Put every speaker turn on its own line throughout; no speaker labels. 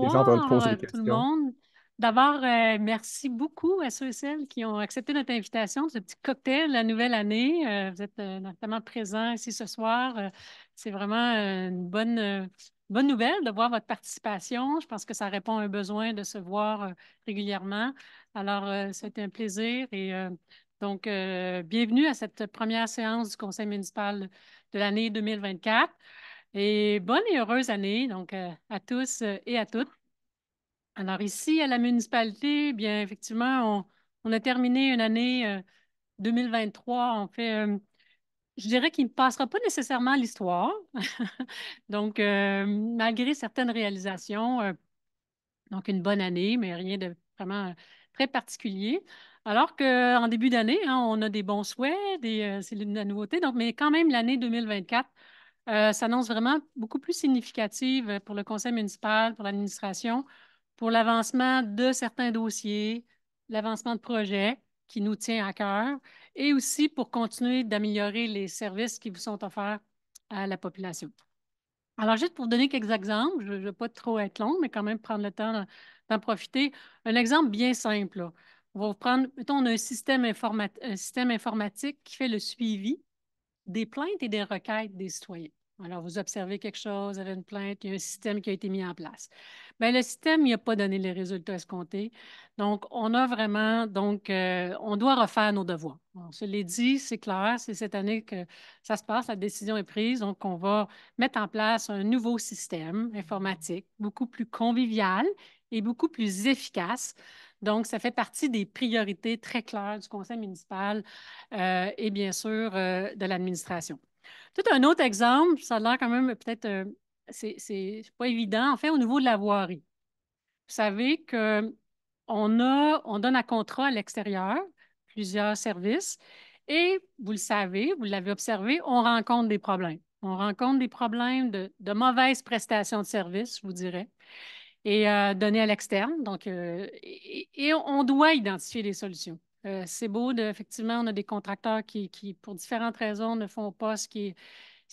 les gens vont te
Bonsoir,
poser des
tout le
questions.
monde. D'abord, merci beaucoup à ceux et celles qui ont accepté notre invitation, ce petit cocktail de la nouvelle année. Vous êtes notamment présents ici ce soir. C'est vraiment une bonne nouvelle de voir votre participation. Je pense que ça répond à un besoin de se voir régulièrement. Alors, c'était un plaisir et donc, bienvenue à cette première séance du Conseil municipal de l'année 2024. Et bonne et heureuse année, donc à tous et à toutes. Alors ici, à la municipalité, bien effectivement, on a terminé une année 2023. En fait, je dirais qu'il ne passera pas nécessairement à l'histoire. Donc, malgré certaines réalisations, donc une bonne année, mais rien de vraiment très particulier. Alors qu'en début d'année, hein, on a des bons souhaits, c'est la nouveauté. Donc, mais quand même, l'année 2024 s'annonce vraiment beaucoup plus significative pour le conseil municipal, pour l'administration, pour l'avancement de certains dossiers, l'avancement de projets qui nous tient à cœur, et aussi pour continuer d'améliorer les services qui vous sont offerts à la population. Alors, juste pour donner quelques exemples, je ne vais pas trop être long, mais quand même prendre le temps d'en profiter. Un exemple bien simple, là. On va vous prendre, mettons, on a un système informatique qui fait le suivi des plaintes et des requêtes des citoyens. Alors, vous observez quelque chose, vous avez une plainte, il y a un système qui a été mis en place. Bien, le système, il n'a pas donné les résultats escomptés. Donc, on a vraiment, donc, on doit refaire nos devoirs. On se l'est dit, c'est clair, c'est cette année que ça se passe, la décision est prise. Donc, on va mettre en place un nouveau système informatique, beaucoup plus convivial et beaucoup plus efficace. Donc, ça fait partie des priorités très claires du conseil municipal et bien sûr de l'administration. Tout un autre exemple, ça a l'air quand même peut-être, c'est pas évident, en fait, au niveau de la voirie. Vous savez que on donne un contrat à l'extérieur, plusieurs services, et vous le savez, vous l'avez observé, on rencontre des problèmes. On rencontre des problèmes de mauvaise prestation de service, je vous dirais, et données à l'externe. Donc, et on doit identifier des solutions. C'est beau, effectivement, on a des contracteurs qui, pour différentes raisons, ne font pas ce qui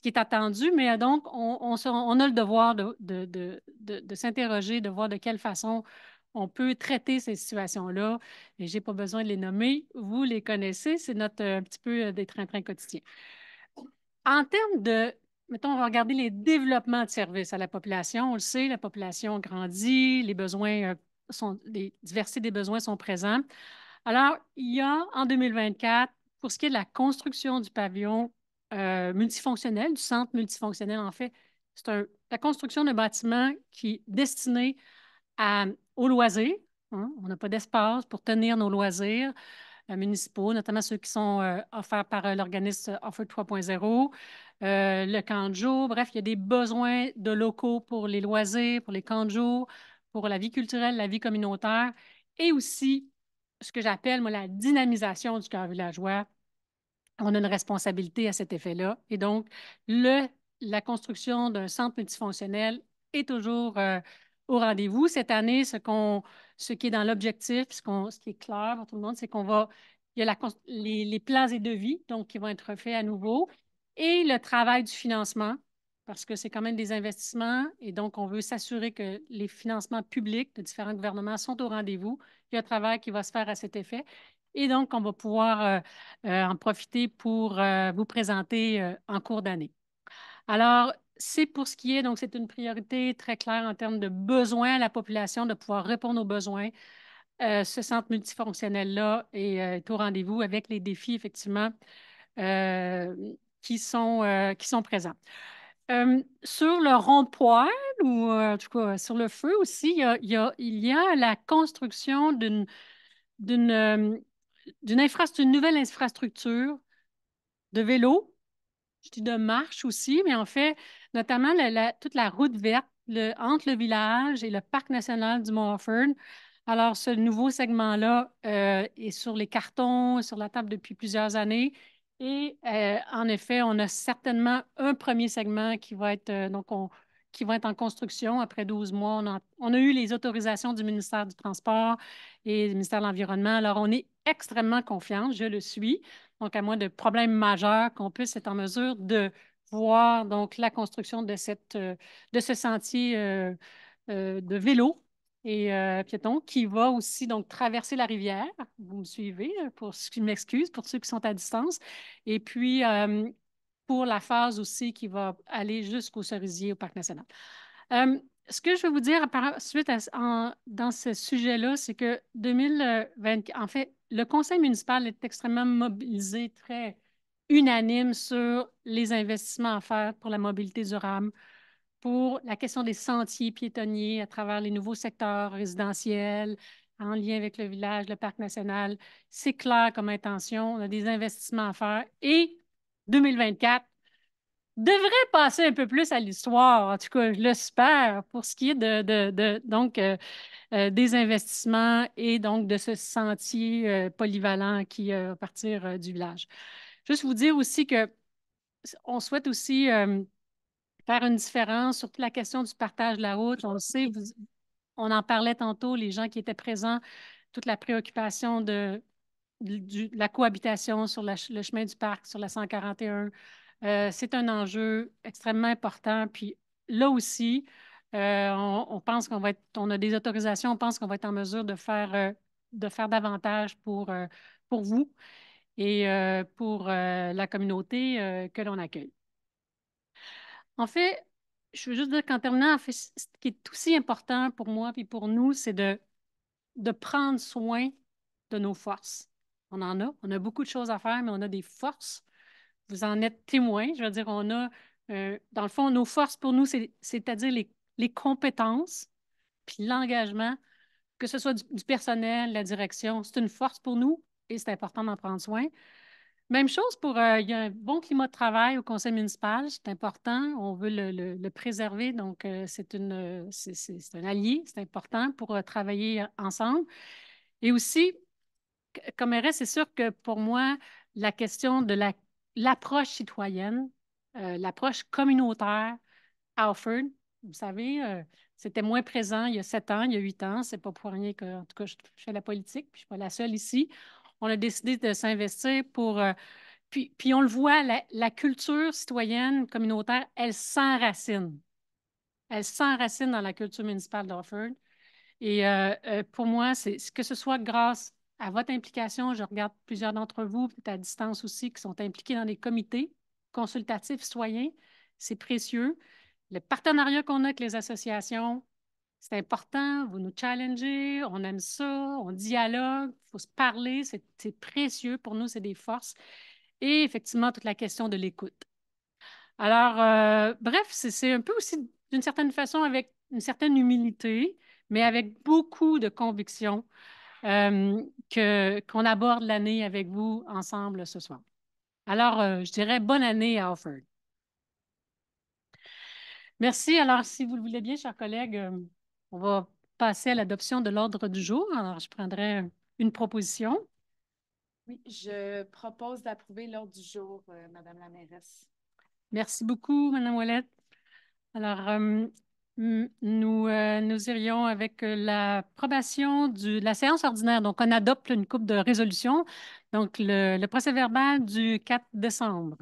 est attendu, mais donc, on a le devoir de s'interroger, de voir de quelle façon on peut traiter ces situations-là. Et je n'ai pas besoin de les nommer, vous les connaissez, c'est notre un petit peu des train-train quotidiens. En termes de, mettons, on va regarder les développements de services à la population. On le sait, la population grandit, les besoins les diversités des besoins sont présents. Alors, il y a en 2024, pour ce qui est de la construction du pavillon multifonctionnel, du centre multifonctionnel, en fait, la construction d'un bâtiment qui est destiné aux loisirs. Hein. On n'a pas d'espace pour tenir nos loisirs municipaux, notamment ceux qui sont offerts par l'organisme Offer 3.0, le camp de jour. Bref, il y a des besoins de locaux pour les loisirs, pour les camps de jour, pour la vie culturelle, la vie communautaire et aussi ce que j'appelle, moi, la dynamisation du cœur villageois. On a une responsabilité à cet effet-là. Et donc, la construction d'un centre multifonctionnel est toujours au rendez-vous. Cette année, ce qui est dans l'objectif, ce qui est clair pour tout le monde, c'est il y a les plans et devis, donc qui vont être faits à nouveau, et le travail du financement, parce que c'est quand même des investissements, et donc on veut s'assurer que les financements publics de différents gouvernements sont au rendez-vous. Il y a un travail qui va se faire à cet effet. Et donc, on va pouvoir en profiter pour vous présenter en cours d'année. Alors, c'est pour ce qui est, donc c'est une priorité très claire en termes de besoins à la population, de pouvoir répondre aux besoins. Ce centre multifonctionnel-là est au rendez-vous avec les défis, effectivement, euh, qui sont présents. Sur le rond-point ou en tout cas sur le feu aussi, il y a la construction d'une d'une nouvelle infrastructure de vélo, je dis de marche aussi, mais en fait, notamment toute la route verte entre le village et le parc national du Mont-Offord. Alors, ce nouveau segment-là est sur les cartons, sur la table depuis plusieurs années. Et en effet, on a certainement un premier segment qui va être, qui va être en construction après 12 mois. On a eu les autorisations du ministère du Transport et du ministère de l'Environnement. Alors, on est extrêmement confiant, je le suis. Donc, à moins de problèmes majeurs, qu'on puisse être en mesure de voir donc la construction de ce sentier de vélos et piétons qui va aussi donc traverser la rivière. Vous me suivez, pour ce qui m'excuse pour ceux qui sont à distance. Et puis, pour la phase aussi qui va aller jusqu'au cerisier au Parc national. Euh, Ce que je veux vous dire suite dans ce sujet-là, c'est que 2020, en fait, le conseil municipal est extrêmement mobilisé, très unanime sur les investissements à faire pour la mobilité durable, pour la question des sentiers piétonniers à travers les nouveaux secteurs résidentiels, en lien avec le village, le parc national. C'est clair comme intention, on a des investissements à faire et 2024 devrait passer un peu plus à l'histoire. En tout cas, je l'espère pour ce qui est donc, des investissements et donc de ce sentier polyvalent qui va partir du village. Juste vous dire aussi que on souhaite aussi faire une différence sur toute la question du partage de la route. On le sait, on en parlait tantôt, les gens qui étaient présents, toute la préoccupation de la cohabitation sur le chemin du parc, sur la 141. C'est un enjeu extrêmement important. Puis là aussi, on pense on a des autorisations, on pense qu'on va être en mesure de faire davantage pour vous et pour la communauté que l'on accueille. En fait, je veux juste dire qu'en terminant, en fait, ce qui est aussi important pour moi et pour nous, c'est de prendre soin de nos forces. On a beaucoup de choses à faire, mais on a des forces. Vous en êtes témoin. Je veux dire, dans le fond, nos forces pour nous, c'est-à-dire les compétences, puis l'engagement, que ce soit du personnel, la direction, c'est une force pour nous et c'est important d'en prendre soin. Même chose il y a un bon climat de travail au conseil municipal, c'est important, on veut le préserver, donc c'est un allié, c'est important pour travailler ensemble. Et aussi, comme mairesse, c'est sûr que pour moi, la question de l'approche citoyenne, l'approche communautaire à Offord, vous savez, c'était moins présent il y a 7 ans, il y a 8 ans. C'est pas pour rien que, en tout cas, je fais la politique, puis je ne suis pas la seule ici. On a décidé de s'investir puis on le voit, la culture citoyenne communautaire, elle s'enracine. Elle s'enracine dans la culture municipale d'Offord. Et pour moi, que ce soit grâce à votre implication, je regarde plusieurs d'entre vous, peut-être à distance aussi, qui sont impliqués dans des comités consultatifs citoyens. C'est précieux. Le partenariat qu'on a avec les associations, c'est important. Vous nous challengez, on aime ça, on dialogue, il faut se parler, c'est précieux. Pour nous, c'est des forces. Et effectivement, toute la question de l'écoute. Alors, bref, c'est un peu aussi, d'une certaine façon, avec une certaine humilité, mais avec beaucoup de conviction qu'on aborde l'année avec vous ensemble ce soir. Alors, je dirais bonne année à Offord. Merci. Alors, si vous le voulez bien, chers collègues, on va passer à l'adoption de l'ordre du jour. Alors, je prendrai une proposition.
Oui, je propose d'approuver l'ordre du jour, Madame la mairesse.
Merci beaucoup, Mme Ouellette. Alors, nous irions avec l'approbation de la séance ordinaire. Donc, on adopte une coupe de résolutions. Donc, le procès-verbal du 4 décembre.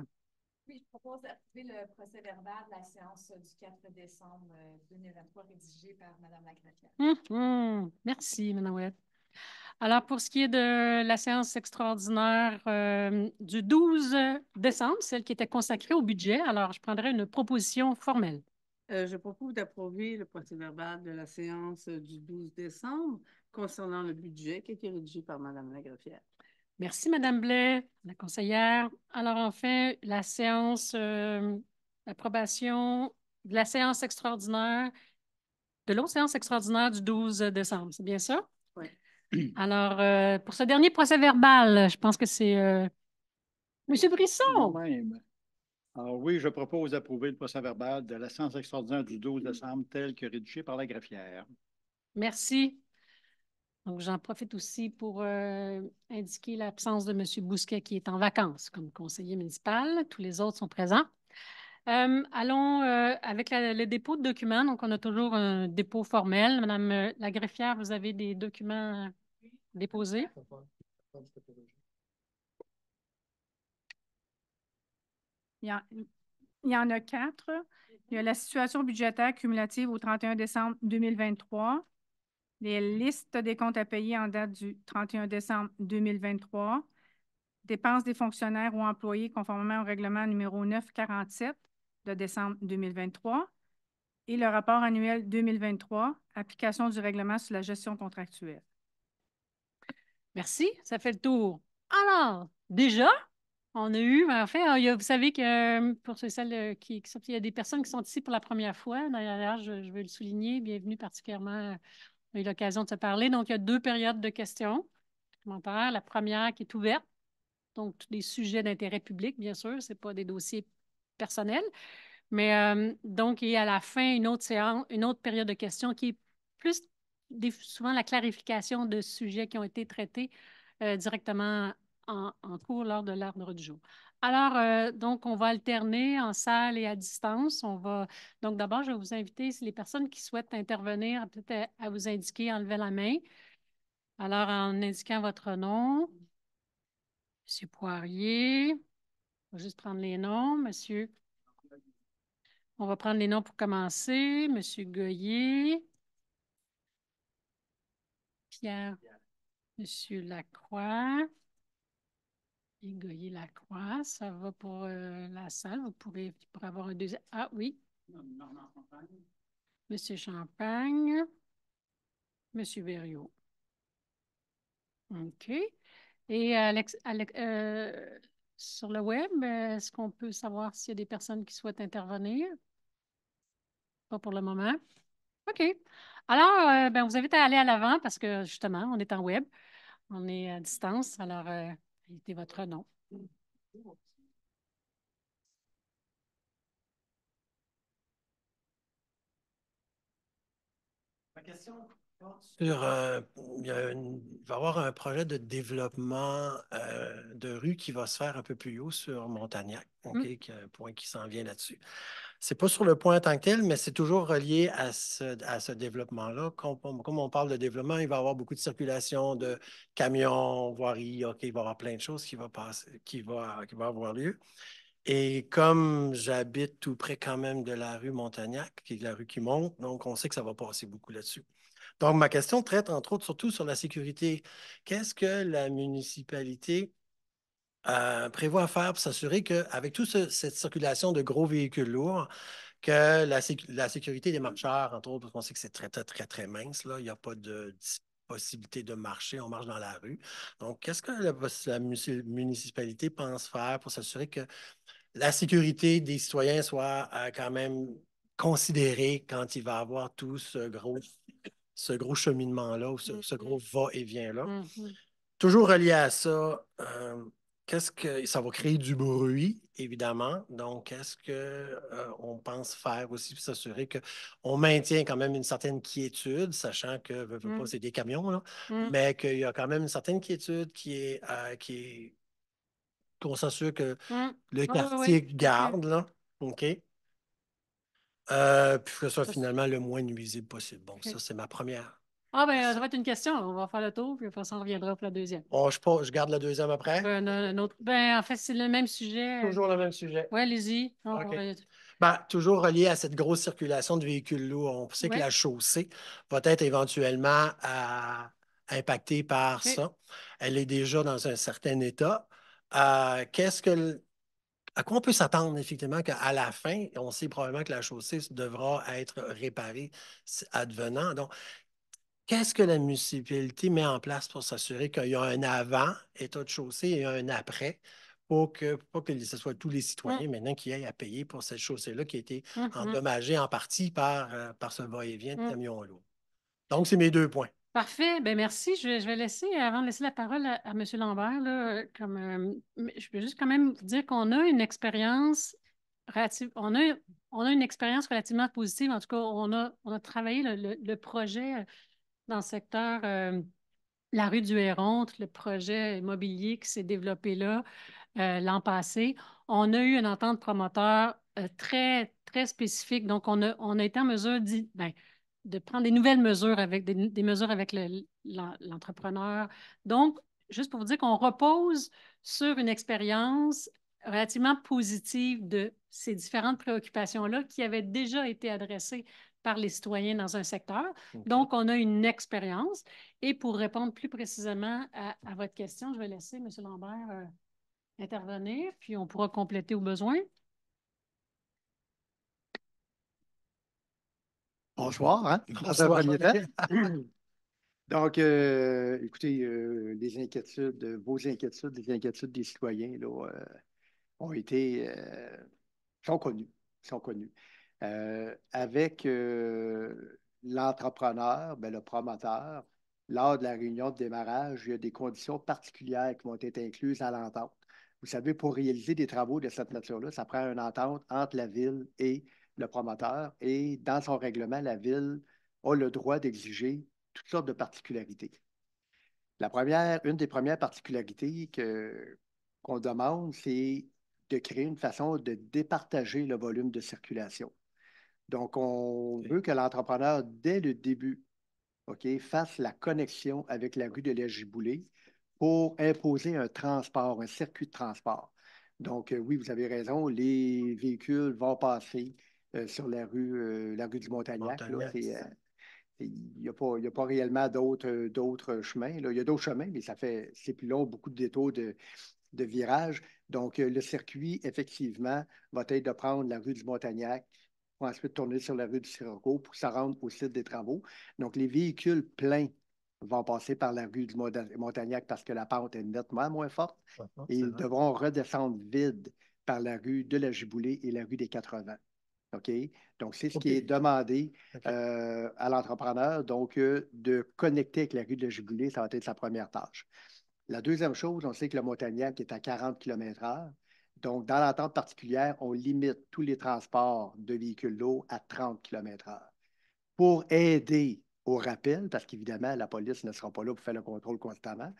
Oui, je propose d'approuver le procès-verbal de la séance du 4 décembre 2023 rédigé par Madame la greffière.
Merci, Mme Ouellette. Alors, pour ce qui est de la séance extraordinaire du 12 décembre, celle qui était consacrée au budget, alors je prendrai une proposition formelle.
Je propose d'approuver le procès-verbal de la séance du 12 décembre concernant le budget qui a été rédigé par Mme la greffière.
Merci, Mme Blais, la conseillère. Alors, enfin, la séance d'approbation de la séance extraordinaire, de l'autre séance extraordinaire du 12 décembre. C'est bien ça?
Oui.
Alors, pour ce dernier procès-verbal, je pense que c'est M. Brisson.
Moi-même. Alors oui, je propose d'approuver le procès-verbal de la séance extraordinaire du 12 décembre tel que rédigé par la greffière.
Merci. Donc, j'en profite aussi pour indiquer l'absence de M. Bousquet qui est en vacances comme conseiller municipal. Tous les autres sont présents. Allons avec le dépôt de documents. Donc, on a toujours un dépôt formel. Madame la greffière, vous avez des documents déposés?
Il y en,
Il y en a 4. Il y a la situation budgétaire cumulative au 31 décembre 2023, les listes des comptes à payer en date du 31 décembre 2023, dépenses des fonctionnaires ou employés conformément au règlement numéro 947 de décembre 2023 et le rapport annuel 2023, application du règlement sur la gestion contractuelle.
Merci, ça fait le tour. Alors, déjà, on a eu, en fait, vous savez que pour celles qui sortent, il y a des personnes qui sont ici pour la première fois. D'ailleurs, je veux le souligner, bienvenue particulièrement. On a eu l'occasion de se parler. Donc, il y a 2 périodes de questions, commentaires. La première qui est ouverte, donc tous des sujets d'intérêt public, bien sûr, ce n'est pas des dossiers personnels. Mais donc, et à la fin, une autre séance, une autre période de questions qui est plus souvent la clarification de sujets qui ont été traités directement en cours lors de l'ordre du jour. Alors, donc, on va alterner en salle et à distance. Donc, d'abord, je vais vous inviter, si les personnes qui souhaitent intervenir, peut-être à vous indiquer, en levant la main. Alors, en indiquant votre nom, M. Poirier, je vais juste prendre les noms, monsieur. On va prendre les noms pour commencer. Monsieur Goyer, Pierre, Monsieur Lacroix et Goyer-Lacroix. Ça va pour la salle. Vous pourrez avoir un deuxième. Ah oui. Monsieur Champagne. Monsieur Berriot. OK. Et sur le web, est-ce qu'on peut savoir s'il y a des personnes qui souhaitent intervenir? Pas pour le moment. OK. Alors, ben, vous invite à aller à l'avant parce que justement, on est en web. On est à distance. Alors, mettez votre nom.
Ma question sur, il va y avoir un projet de développement de rue qui va se faire un peu plus haut sur Montagnac, OK, qui a un point qui s'en vient là-dessus. Ce n'est pas sur le point en tant que tel, mais c'est toujours relié à ce développement-là. Comme on parle de développement, il va y avoir beaucoup de circulation de camions, voiries, OK, il va y avoir plein de choses qui va avoir lieu. Et comme j'habite tout près quand même de la rue Montagnac, qui est la rue qui monte, donc on sait que ça va passer beaucoup là-dessus. Donc, ma question traite entre autres surtout sur la sécurité. Qu'est-ce que la municipalité prévoit à faire pour s'assurer qu'avec toute cette circulation de gros véhicules lourds, que la sécurité des marcheurs, entre autres, parce qu'on sait que c'est très, très, très, très mince, là, il n'y a pas de possibilité de marcher, on marche dans la rue. Donc, qu'est-ce que la municipalité pense faire pour s'assurer que la sécurité des citoyens soit quand même considérée quand il va y avoir tout ce gros cheminement-là ou ce gros va-et-vient-là. Toujours relié à ça, qu'est-ce que ça va créer du bruit, évidemment. Donc, qu'est-ce qu'on pense faire aussi pour s'assurer qu'on maintient quand même une certaine quiétude, sachant que pas, c'est des camions, là, mais qu'il y a quand même une certaine quiétude qu'on s'assure que le quartier garde, là. OK? Puis que ce soit finalement le moins nuisible possible. Bon, ça, c'est ma première.
Ah, ben, ça va être une question. On va faire le tour, puis après ça, on reviendra pour la deuxième.
Oh, je garde la deuxième après?
Ben, en fait, c'est le même sujet.
Toujours le même sujet.
Oui, allez-y.
Okay. Ben, toujours relié à cette grosse circulation de véhicules lourds. On sait que la chaussée va être éventuellement impactée par ça. Elle est déjà dans un certain état. À quoi on peut s'attendre, effectivement, qu'à la fin, on sait probablement que la chaussée devra être réparée advenant. Donc, qu'est-ce que la municipalité met en place pour s'assurer qu'il y a un avant état de chaussée et un après pour que ce soit tous les citoyens maintenant qui aient à payer pour cette chaussée-là qui a été endommagée en partie par ce va-et-vient de camions lourds. Donc, c'est mes 2 points.
Parfait. Bien, merci. Je vais laisser, avant de laisser la parole à M. Lambert, là, je veux juste quand même dire qu'on a une expérience on a une expérience relativement positive. En tout cas, on a travaillé le projet dans le secteur la rue du Héron, le projet immobilier qui s'est développé là l'an passé. On a eu une entente promoteur très, très spécifique. Donc, on a été en mesure de prendre des nouvelles mesures avec des mesures avec l'entrepreneur. Donc, juste pour vous dire qu'on repose sur une expérience relativement positive de ces différentes préoccupations-là qui avaient déjà été adressées par les citoyens dans un secteur.
OK.
Donc, on a une expérience. Et pour répondre plus précisément à votre question, je vais laisser M. Lambert intervenir, puis on pourra compléter au besoin.
Bonsoir, hein, dans un
Bonsoir.
premier temps. Donc, écoutez, les inquiétudes, vos inquiétudes, les inquiétudes des citoyens là, ont été, sont connues, sont connues. Avec l'entrepreneur, ben, le promoteur, lors de la réunion de démarrage, il y a des conditions particulières qui vont être incluses à l'entente. Vous savez, pour réaliser des travaux de cette nature-là, ça prend une entente entre la ville et le promoteur. Et dans son règlement, la ville a le droit d'exiger toutes sortes de particularités. Une des premières particularités qu'on demande, c'est de créer une façon de départager le volume de circulation. Donc, on veut que l'entrepreneur, dès le début, OK, fasse la connexion avec la rue de la Giboulée pour imposer un transport, un circuit de transport. Donc, oui, vous avez raison, les véhicules vont passer sur la rue du Montagnac. Là, il n'y a pas réellement d'autres chemins. Là. Il y a d'autres chemins, mais c'est plus long, beaucoup de détours de virages. Donc, le circuit, effectivement, va être de prendre la rue du Montagnac pour ensuite tourner sur la rue du Sirocco pour se rendre au site des travaux. Donc, les véhicules pleins vont passer par la rue du Montagnac parce que la pente est nettement moins forte. Et ils devront redescendre vides par la rue de la Giboulée et la rue des 80. OK? Donc, c'est ce qui est demandé à l'entrepreneur. Donc, de connecter avec la rue de la Giboulée, ça va être sa première tâche. La deuxième chose, on sait que le Montagnac est à 40 km/h. Donc, dans l'entente particulière, on limite tous les transports de véhicules lourds à 30 km/h. Pour aider au rappel, parce qu'évidemment, la police ne sera pas là pour faire le contrôle constamment,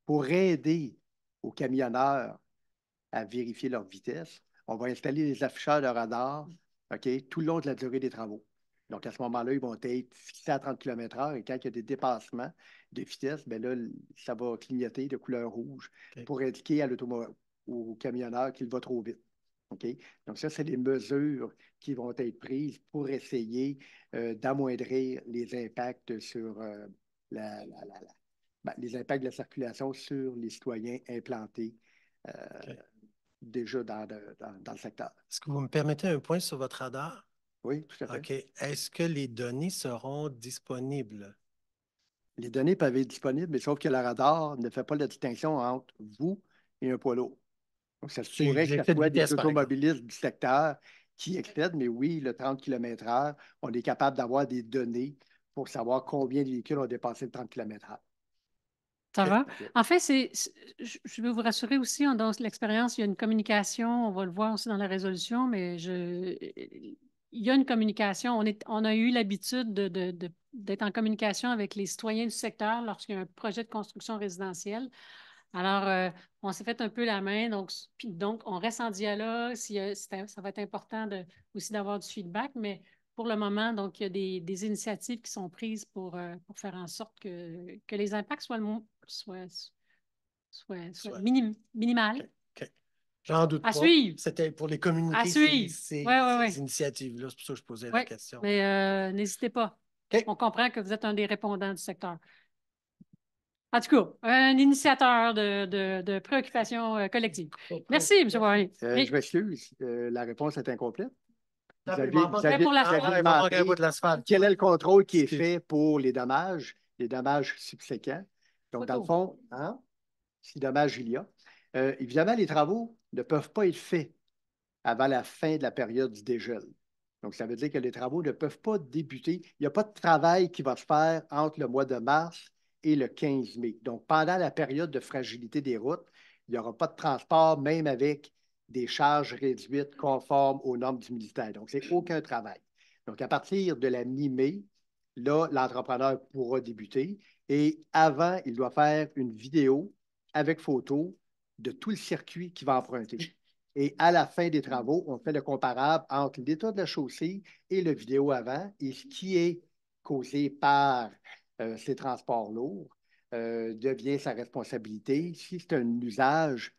pour aider aux camionneurs à vérifier leur vitesse, on va installer des afficheurs de radar tout le long de la durée des travaux. Donc, à ce moment-là, ils vont être fixés à 30 km/h et quand il y a des dépassements de vitesse, bien là, ça va clignoter de couleur rouge pour indiquer au camionneur qu'il va trop vite. Okay? Donc, ça, c'est des mesures qui vont être prises pour essayer d'amoindrir les impacts sur les impacts de la circulation sur les citoyens implantés déjà dans le secteur.
Est-ce que vous me permettez un point sur votre radar?
Oui, tout à fait.
OK. Est-ce que les données seront disponibles?
Les données peuvent être disponibles, mais sauf que le radar ne fait pas la distinction entre vous et un poids lourd. Donc, ça se pourrait que ce soit des automobilistes du secteur qui excèdent, mais oui, le 30 km/h, on est capable d'avoir des données pour savoir combien de véhicules ont dépassé le 30 km/h.
Ça va? En fait, je veux vous rassurer aussi, dans l'expérience, il y a une communication, on va le voir aussi dans la résolution, mais il y a une communication. On a eu l'habitude d'être en communication avec les citoyens du secteur lorsqu'il y a un projet de construction résidentielle. Alors, on s'est fait un peu la main, donc on reste en dialogue. Ça va être important aussi d'avoir du feedback, mais pour le moment, donc, il y a des initiatives qui sont prises pour faire en sorte que les impacts soient minimales.
OK. J'en doute pas.
À suivre.
C'était pour les communiquer
À suivre.
ces initiatives-là. C'est pour ça que je posais la question.
Mais n'hésitez pas. On comprend que vous êtes un des répondants du secteur. En tout cas, un initiateur de préoccupations collectives. Merci, M. Poirier.
Je m'excuse, la réponse est incomplète. Vous avez
demandé
quel est le contrôle qui est fait pour les dommages subséquents. Donc, dans le fond, si dommage il y a, évidemment, les travaux ne peuvent pas être faits avant la fin de la période du dégel. Donc, ça veut dire que les travaux ne peuvent pas débuter. Il n'y a pas de travail qui va se faire entre le mois de mars et le 15 mai. Donc, pendant la période de fragilité des routes, il n'y aura pas de transport, même avec des charges réduites conformes aux normes du ministère. Donc, c'est aucun travail. Donc, à partir de la mi-mai, là, l'entrepreneur pourra débuter. Et avant, il doit faire une vidéo avec photo de tout le circuit qu'il va emprunter. Et à la fin des travaux, on fait le comparable entre l'état de la chaussée et le vidéo avant et ce qui est causé par ces transports lourds devient sa responsabilité. Si c'est un usage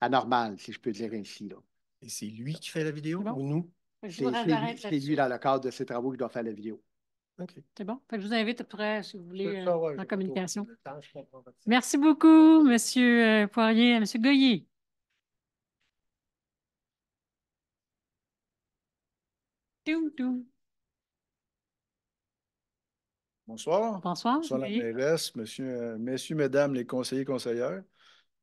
anormal, si je peux dire ainsi, là.
Et c'est lui qui fait la vidéo
C'est bon?
ou nous?
Je
C'est
vous
c'est
arrête
lui, c'est
là-dessus.
lui, dans le cadre de ses travaux, qui doit faire la vidéo.
OK.
C'est bon? Fait que je vous invite après, si vous voulez,
Ça, ouais,
en
j'ai pas
communication.
trop de temps, je comprends votre
Merci beaucoup, Monsieur Poirier, à Monsieur Goyer. Toum, toum.
Bonsoir.
Bonsoir,
Bonsoir, la
Goyer.
mairesse, messieurs, mesdames, les conseillers, conseillères,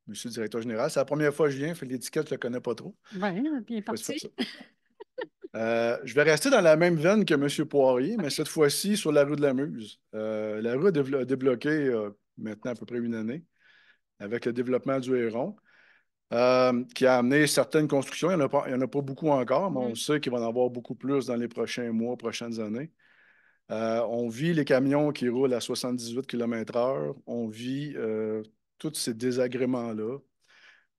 monsieur le directeur général. C'est la première fois que je viens, fait que l'étiquette, je ne la connais pas trop.
Oui, bien
Je vais se faire
parti.
ça. Je vais rester dans la même veine que M. Poirier, mais cette fois-ci sur la rue de la Muse. La rue a débloqué maintenant à peu près une année avec le développement du Héron, qui a amené certaines constructions. Il n'y en a pas beaucoup encore, mais on sait qu'il va en avoir beaucoup plus dans les prochains mois, prochaines années. On vit les camions qui roulent à 78 km/h. On vit tous ces désagréments-là.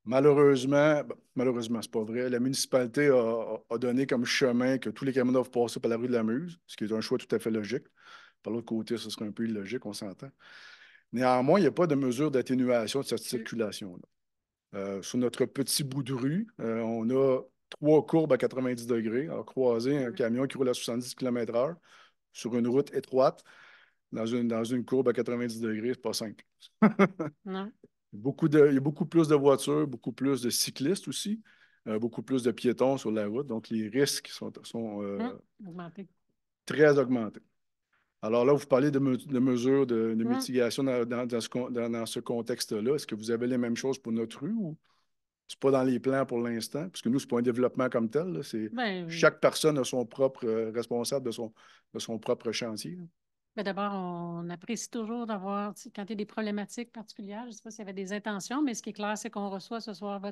Malheureusement, c'est pas vrai, la municipalité a donné comme chemin que tous les camions doivent passer par la rue de la Muse, ce qui est un choix tout à fait logique. Par l'autre côté, ce serait un peu illogique, on s'entend. Néanmoins, il n'y a pas de mesure d'atténuation de cette circulation-là. Sur notre petit bout de rue, on a 3 courbes à 90 degrés. Alors, croiser un camion qui roule à 70 km/h sur une route étroite, dans une courbe à 90 degrés, c'est pas simple.
Non.
Il y a beaucoup plus de voitures, beaucoup plus de cyclistes aussi, beaucoup plus de piétons sur la route. Donc, les risques sont
Augmenté.
très augmentés. Alors là, vous parlez de mesures de
Mm.
mitigation dans ce contexte-là. Est-ce que vous avez les mêmes choses pour notre rue ou c'est pas dans les plans pour l'instant? Parce que nous, c'est pas un développement comme tel, là.
Ben,
Chaque personne a son propre responsable de son propre chantier, là.
ben d'abord, on apprécie toujours d'avoir, tu sais, quand il y a des problématiques particulières, je ne sais pas s'il y avait des intentions, mais ce qui est clair, c'est qu'on reçoit ce soir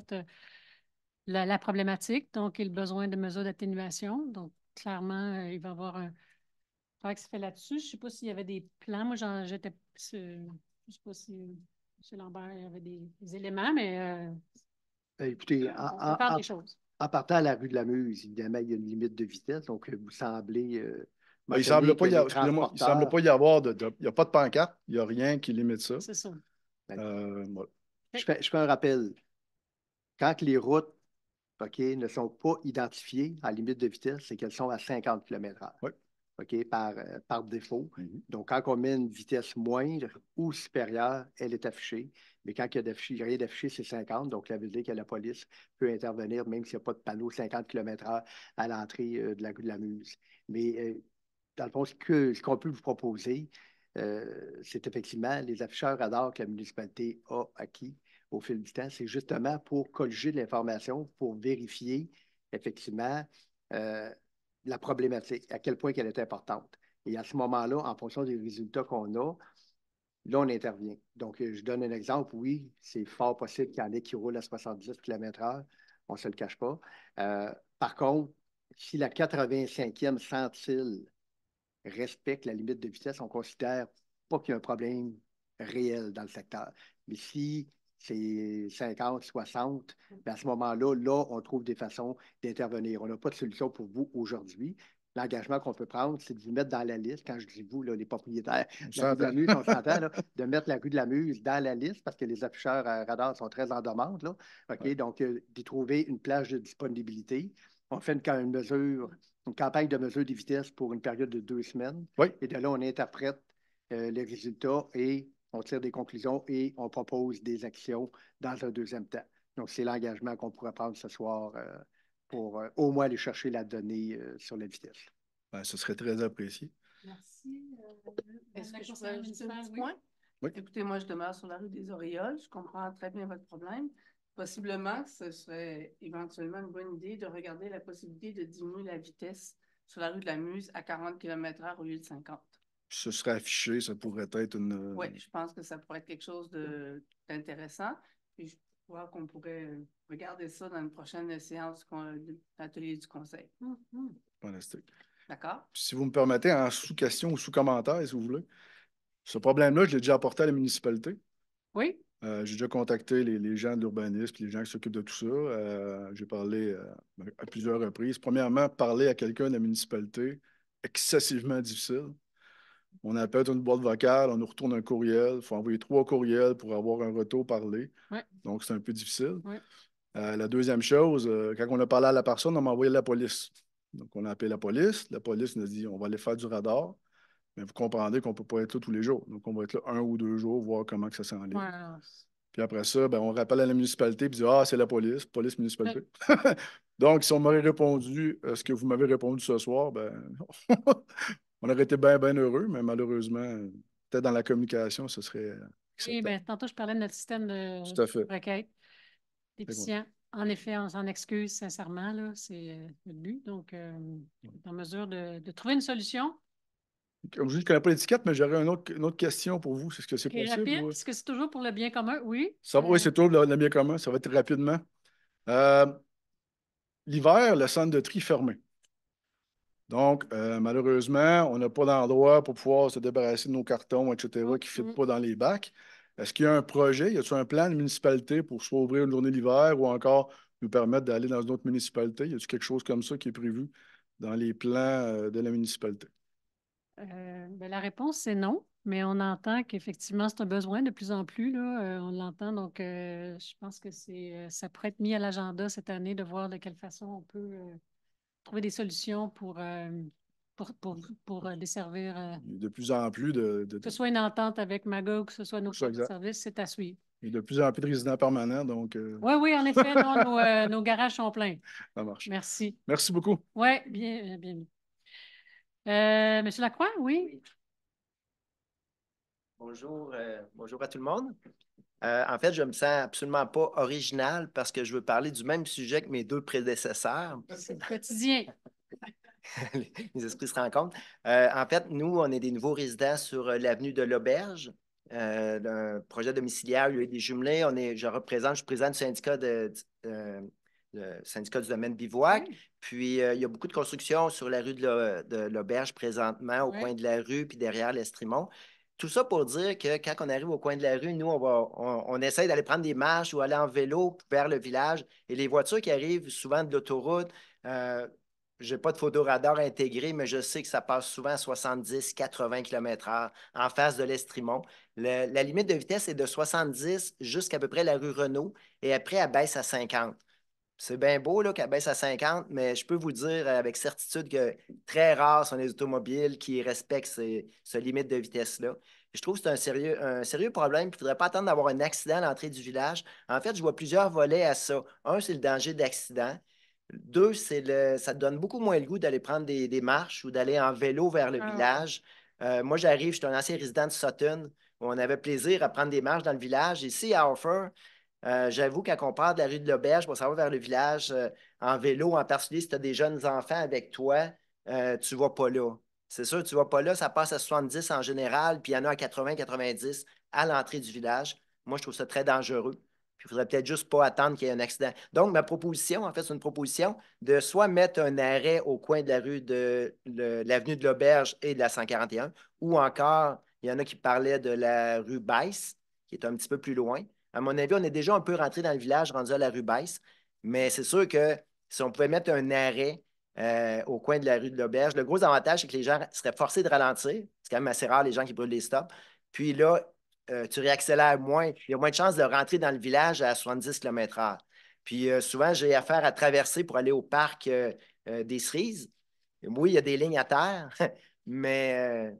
la problématique, donc et le besoin de mesures d'atténuation. Donc, clairement, il va y avoir un travail qui se fait là-dessus. Je ne sais pas s'il y avait des plans. Moi, j'étais. Je ne sais pas si M. Lambert il y avait des éléments, mais
Écoutez,
on peut faire des choses.
en partant à la rue de la Muse, évidemment, il y a une limite de vitesse. Donc, vous semblez
Il ne
mentionner
semble
que
pas
les
excusez-moi, il semble
transporteurs.
pas y avoir il n'y a pas de pancarte, il n'y a rien qui limite ça.
C'est ça.
Voilà.
Je fais un rappel. Quand les routes, OK, ne sont pas identifiées en limite de vitesse, c'est qu'elles sont à 50 km/h.
Oui.
OK, par défaut.
Mhm.
Donc, quand on met une vitesse moindre ou supérieure, elle est affichée. Mais quand il n'y a rien d'affiché, c'est 50. Donc, ça veut dire que la police peut intervenir, même s'il n'y a pas de panneau 50 km/h à l'entrée de la rue de la Muse. Mais dans le fond, ce qu'on peut vous proposer, c'est effectivement les afficheurs radars que la municipalité a acquis au fil du temps. C'est justement pour colliger de l'information, pour vérifier effectivement la problématique, à quel point elle est importante. Et à ce moment-là, en fonction des résultats qu'on a, là, on intervient. Donc, je donne un exemple. Oui, c'est fort possible qu'il y en ait qui roulent à 70 km/h. On ne se le cache pas. Par contre, si la 85e centile respecte la limite de vitesse, on considère pas qu'il y a un problème réel dans le secteur. Mais si c'est 50, 60, bien à ce moment-là, on trouve des façons d'intervenir. On n'a pas de solution pour vous aujourd'hui. L'engagement qu'on peut prendre, c'est de vous mettre dans la liste. Quand je dis vous, là, les propriétaires de la rue de la Muse, on s'entend, là, de mettre la rue de la Muse dans la liste parce que les afficheurs radars sont très en demande. Là. OK?
Ouais.
Donc, d'y trouver une plage de disponibilité. On fait une campagne de mesure des vitesses pour une période de 2 semaines.
Oui.
Et de là, on interprète les résultats et on tire des conclusions et on propose des actions dans un deuxième temps. Donc, c'est l'engagement qu'on pourrait prendre ce soir pour au moins aller chercher la donnée sur la vitesse.
Ben, ce serait très apprécié.
Merci.
Est-ce
la
que je
conseillère
peux ajouter un
municipale,
petit
oui.
point?
Oui.
Écoutez, moi, je demeure sur la rue des Orioles. Je comprends très bien votre problème. Possiblement, ce serait éventuellement une bonne idée de regarder la possibilité de diminuer la vitesse sur la rue de la Muse à 40 km/h au lieu de 50.
Ce serait affiché, ça pourrait être une.
Oui, je pense que ça pourrait être quelque chose d'intéressant. Puis je crois qu'on pourrait regarder ça dans une prochaine séance de l'atelier du conseil.
Fantastique.
D'accord?
Puis si vous me permettez, en sous-question ou sous-commentaire, si vous voulez, ce problème-là, je l'ai déjà apporté à la municipalité.
Oui.
J'ai déjà contacté les gens de l'urbanisme, les gens qui s'occupent de tout ça. J'ai parlé à plusieurs reprises. Premièrement, parler à quelqu'un de la municipalité, excessivement difficile. On appelle une boîte vocale, on nous retourne un courriel. Il faut envoyer 3 courriels pour avoir un retour parlé.
Ouais.
Donc, c'est un peu difficile.
Ouais.
La deuxième chose, quand on a parlé à la personne, on m'a envoyé la police. Donc, on a appelé la police. La police nous a dit, on va aller faire du radar. Mais vous comprendrez qu'on ne peut pas être là tous les jours. Donc, on va être là 1 ou 2 jours, voir comment que ça s'enligne.
Wow.
Puis après ça, ben, on rappelle à la municipalité et dit, ah, c'est la police municipalité. Donc, si on m'aurait répondu ce que vous m'avez répondu ce soir, ben, on aurait été bien, bien heureux, mais malheureusement, peut-être dans la communication, ce serait
Oui,
acceptable.
bien, tantôt, je parlais de notre système de
Tout à fait.
requête déficient. En effet, on s'en excuse sincèrement, là, c'est le but. Donc, on est en mesure de trouver une solution.
Comme je dis, je ne connais pas l'étiquette, mais j'aurais une autre question pour vous. Est-ce que c'est
Qui est
possible?
rapide,
Ou...
puisque c'est toujours pour le bien commun, oui.
Oui, c'est toujours le bien commun. Ça va être rapidement. L'hiver, le centre de tri fermé. Donc, malheureusement, on n'a pas d'endroit pour pouvoir se débarrasser de nos cartons, etc., qui ne fitent pas dans les bacs. Est-ce qu'il y a un projet, y a-t-il un plan de municipalité pour soit ouvrir une journée l'hiver ou encore nous permettre d'aller dans une autre municipalité? Y a-t-il quelque chose comme ça qui est prévu dans les plans de la municipalité?
Ben, la réponse, c'est non, mais on entend qu'effectivement, c'est un besoin de plus en plus, là, on l'entend, donc je pense que ça pourrait être mis à l'agenda cette année de voir de quelle façon on peut trouver des solutions pour desservir,
De plus en plus
que ce soit une entente avec Magog, que ce soit nos
Ça, exact.
services, c'est à suivre.
Il y a de plus en plus de résidents permanents, donc
Oui, oui, en effet, non, nos garages sont pleins.
ça marche.
Merci.
Merci beaucoup.
Oui, bien. Monsieur Lacroix, oui?
Bonjour, bonjour à tout le monde. En fait, je me sens absolument pas original parce que je veux parler du même sujet que mes deux prédécesseurs.
C'est le quotidien.
Les esprits se rencontrent. En fait, nous, on est des nouveaux résidents sur l'avenue de l'Auberge, d'un projet domiciliaire, il y a eu des jumelés. Je suis président du syndicat le syndicat du domaine bivouac.
Oui.
Puis, il y a beaucoup de constructions sur la rue de l'Auberge présentement, au coin de la rue, puis derrière l'Estrimont. Tout ça pour dire que quand on arrive au coin de la rue, nous, on essaie d'aller prendre des marches ou aller en vélo vers le village. Et les voitures qui arrivent souvent de l'autoroute, je n'ai pas de photoradar intégré, mais je sais que ça passe souvent à 70-80 km/h en face de l'Estrimont. La limite de vitesse est de 70 jusqu'à peu près la rue Renault et après, elle baisse à 50. C'est bien beau qu'elle baisse à 50, mais je peux vous dire avec certitude que très rares sont les automobiles qui respectent ce limite de vitesse-là. Je trouve que c'est un sérieux problème. Il ne faudrait pas attendre d'avoir un accident à l'entrée du village. En fait, je vois plusieurs volets à ça. Un, c'est le danger d'accident. Deux, ça te donne beaucoup moins le goût d'aller prendre des marches ou d'aller en vélo vers le village. Moi, je suis un ancien résident de Sutton, où on avait plaisir à prendre des marches dans le village. Ici, à Harford, j'avoue, quand on part de la rue de l'Auberge pour s'en va vers le village en vélo, en particulier si tu as des jeunes enfants avec toi, tu ne vas pas là. C'est sûr, tu ne vas pas là, ça passe à 70 en général, puis il y en a à 80-90 à l'entrée du village. Moi, je trouve ça très dangereux. Puis il faudrait peut-être juste pas attendre qu'il y ait un accident. Donc, ma proposition, en fait, c'est une proposition de soit mettre un arrêt au coin de la rue de l'avenue de l'Auberge et de la 141, ou encore, il y en a qui parlaient de la rue Baisse, qui est un petit peu plus loin. À mon avis, on est déjà un peu rentré dans le village, rendu à la rue Baisse, mais c'est sûr que si on pouvait mettre un arrêt au coin de la rue de l'Auberge, le gros avantage, c'est que les gens seraient forcés de ralentir. C'est quand même assez rare, les gens qui brûlent les stops. Puis là, tu réaccélères moins. Il y a moins de chances de rentrer dans le village à 70 km/h. Puis souvent, j'ai affaire à traverser pour aller au parc des Cerises. Oui, il y a des lignes à terre, mais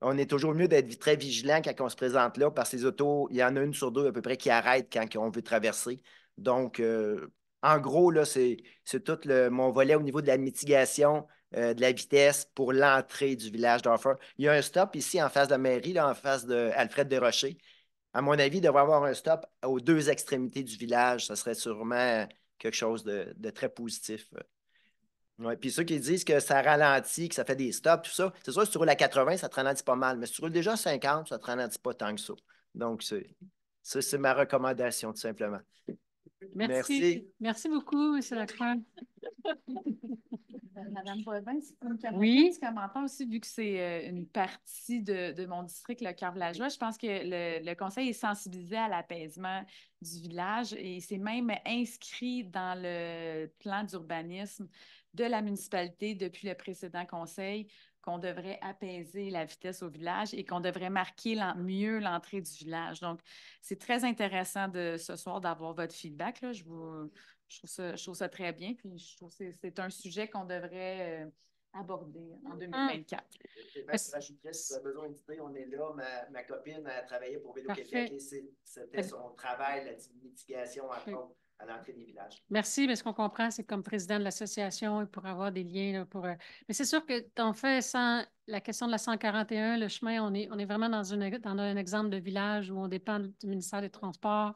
on est toujours mieux d'être très vigilant quand on se présente là parce que les autos, il y en a une sur deux à peu près qui arrêtent quand on veut traverser. Donc, en gros, là, c'est tout mon volet au niveau de la mitigation de la vitesse pour l'entrée du village d'Harford. Il y a un stop ici en face de la mairie, là, en face d'Alfred Desrochers. À mon avis, il devrait y avoir un stop aux deux extrémités du village. Ce serait sûrement quelque chose de très positif. Ouais. Puis ceux qui disent que ça ralentit, que ça fait des stops, tout ça, c'est sûr, si tu roules à 80, ça te ralentit pas mal. Mais si tu roules déjà à 50, ça ne te ralentit pas tant que ça. Donc, c'est ma recommandation, tout simplement. Merci.
Merci beaucoup, M. Lacroix.
Madame Boivin, si vous me permettez
Oui.
un petit commentaire aussi, vu que c'est une partie de mon district, le Cœur-Villageois, je pense que le conseil est sensibilisé à l'apaisement du village et c'est même inscrit dans le plan d'urbanisme de la municipalité depuis le précédent conseil qu'on devrait apaiser la vitesse au village et qu'on devrait marquer mieux l'entrée du village. Donc, c'est très intéressant ce soir d'avoir votre feedback. Là. Je vous je trouve ça très bien. Puis je trouve que c'est un sujet qu'on devrait aborder en 2024.
J'ajouterais, si tu as besoin d'idées, on est là. Ma copine a travaillé pour Vélo-Québec et c'était son travail, la mitigation à l'entrée des villages.
Merci, mais ce qu'on comprend, c'est comme président de l'association et pour avoir des liens. Là, mais c'est sûr que en fait, sans la question de la 141, le chemin, on est vraiment dans un exemple de village où on dépend du ministère des Transports.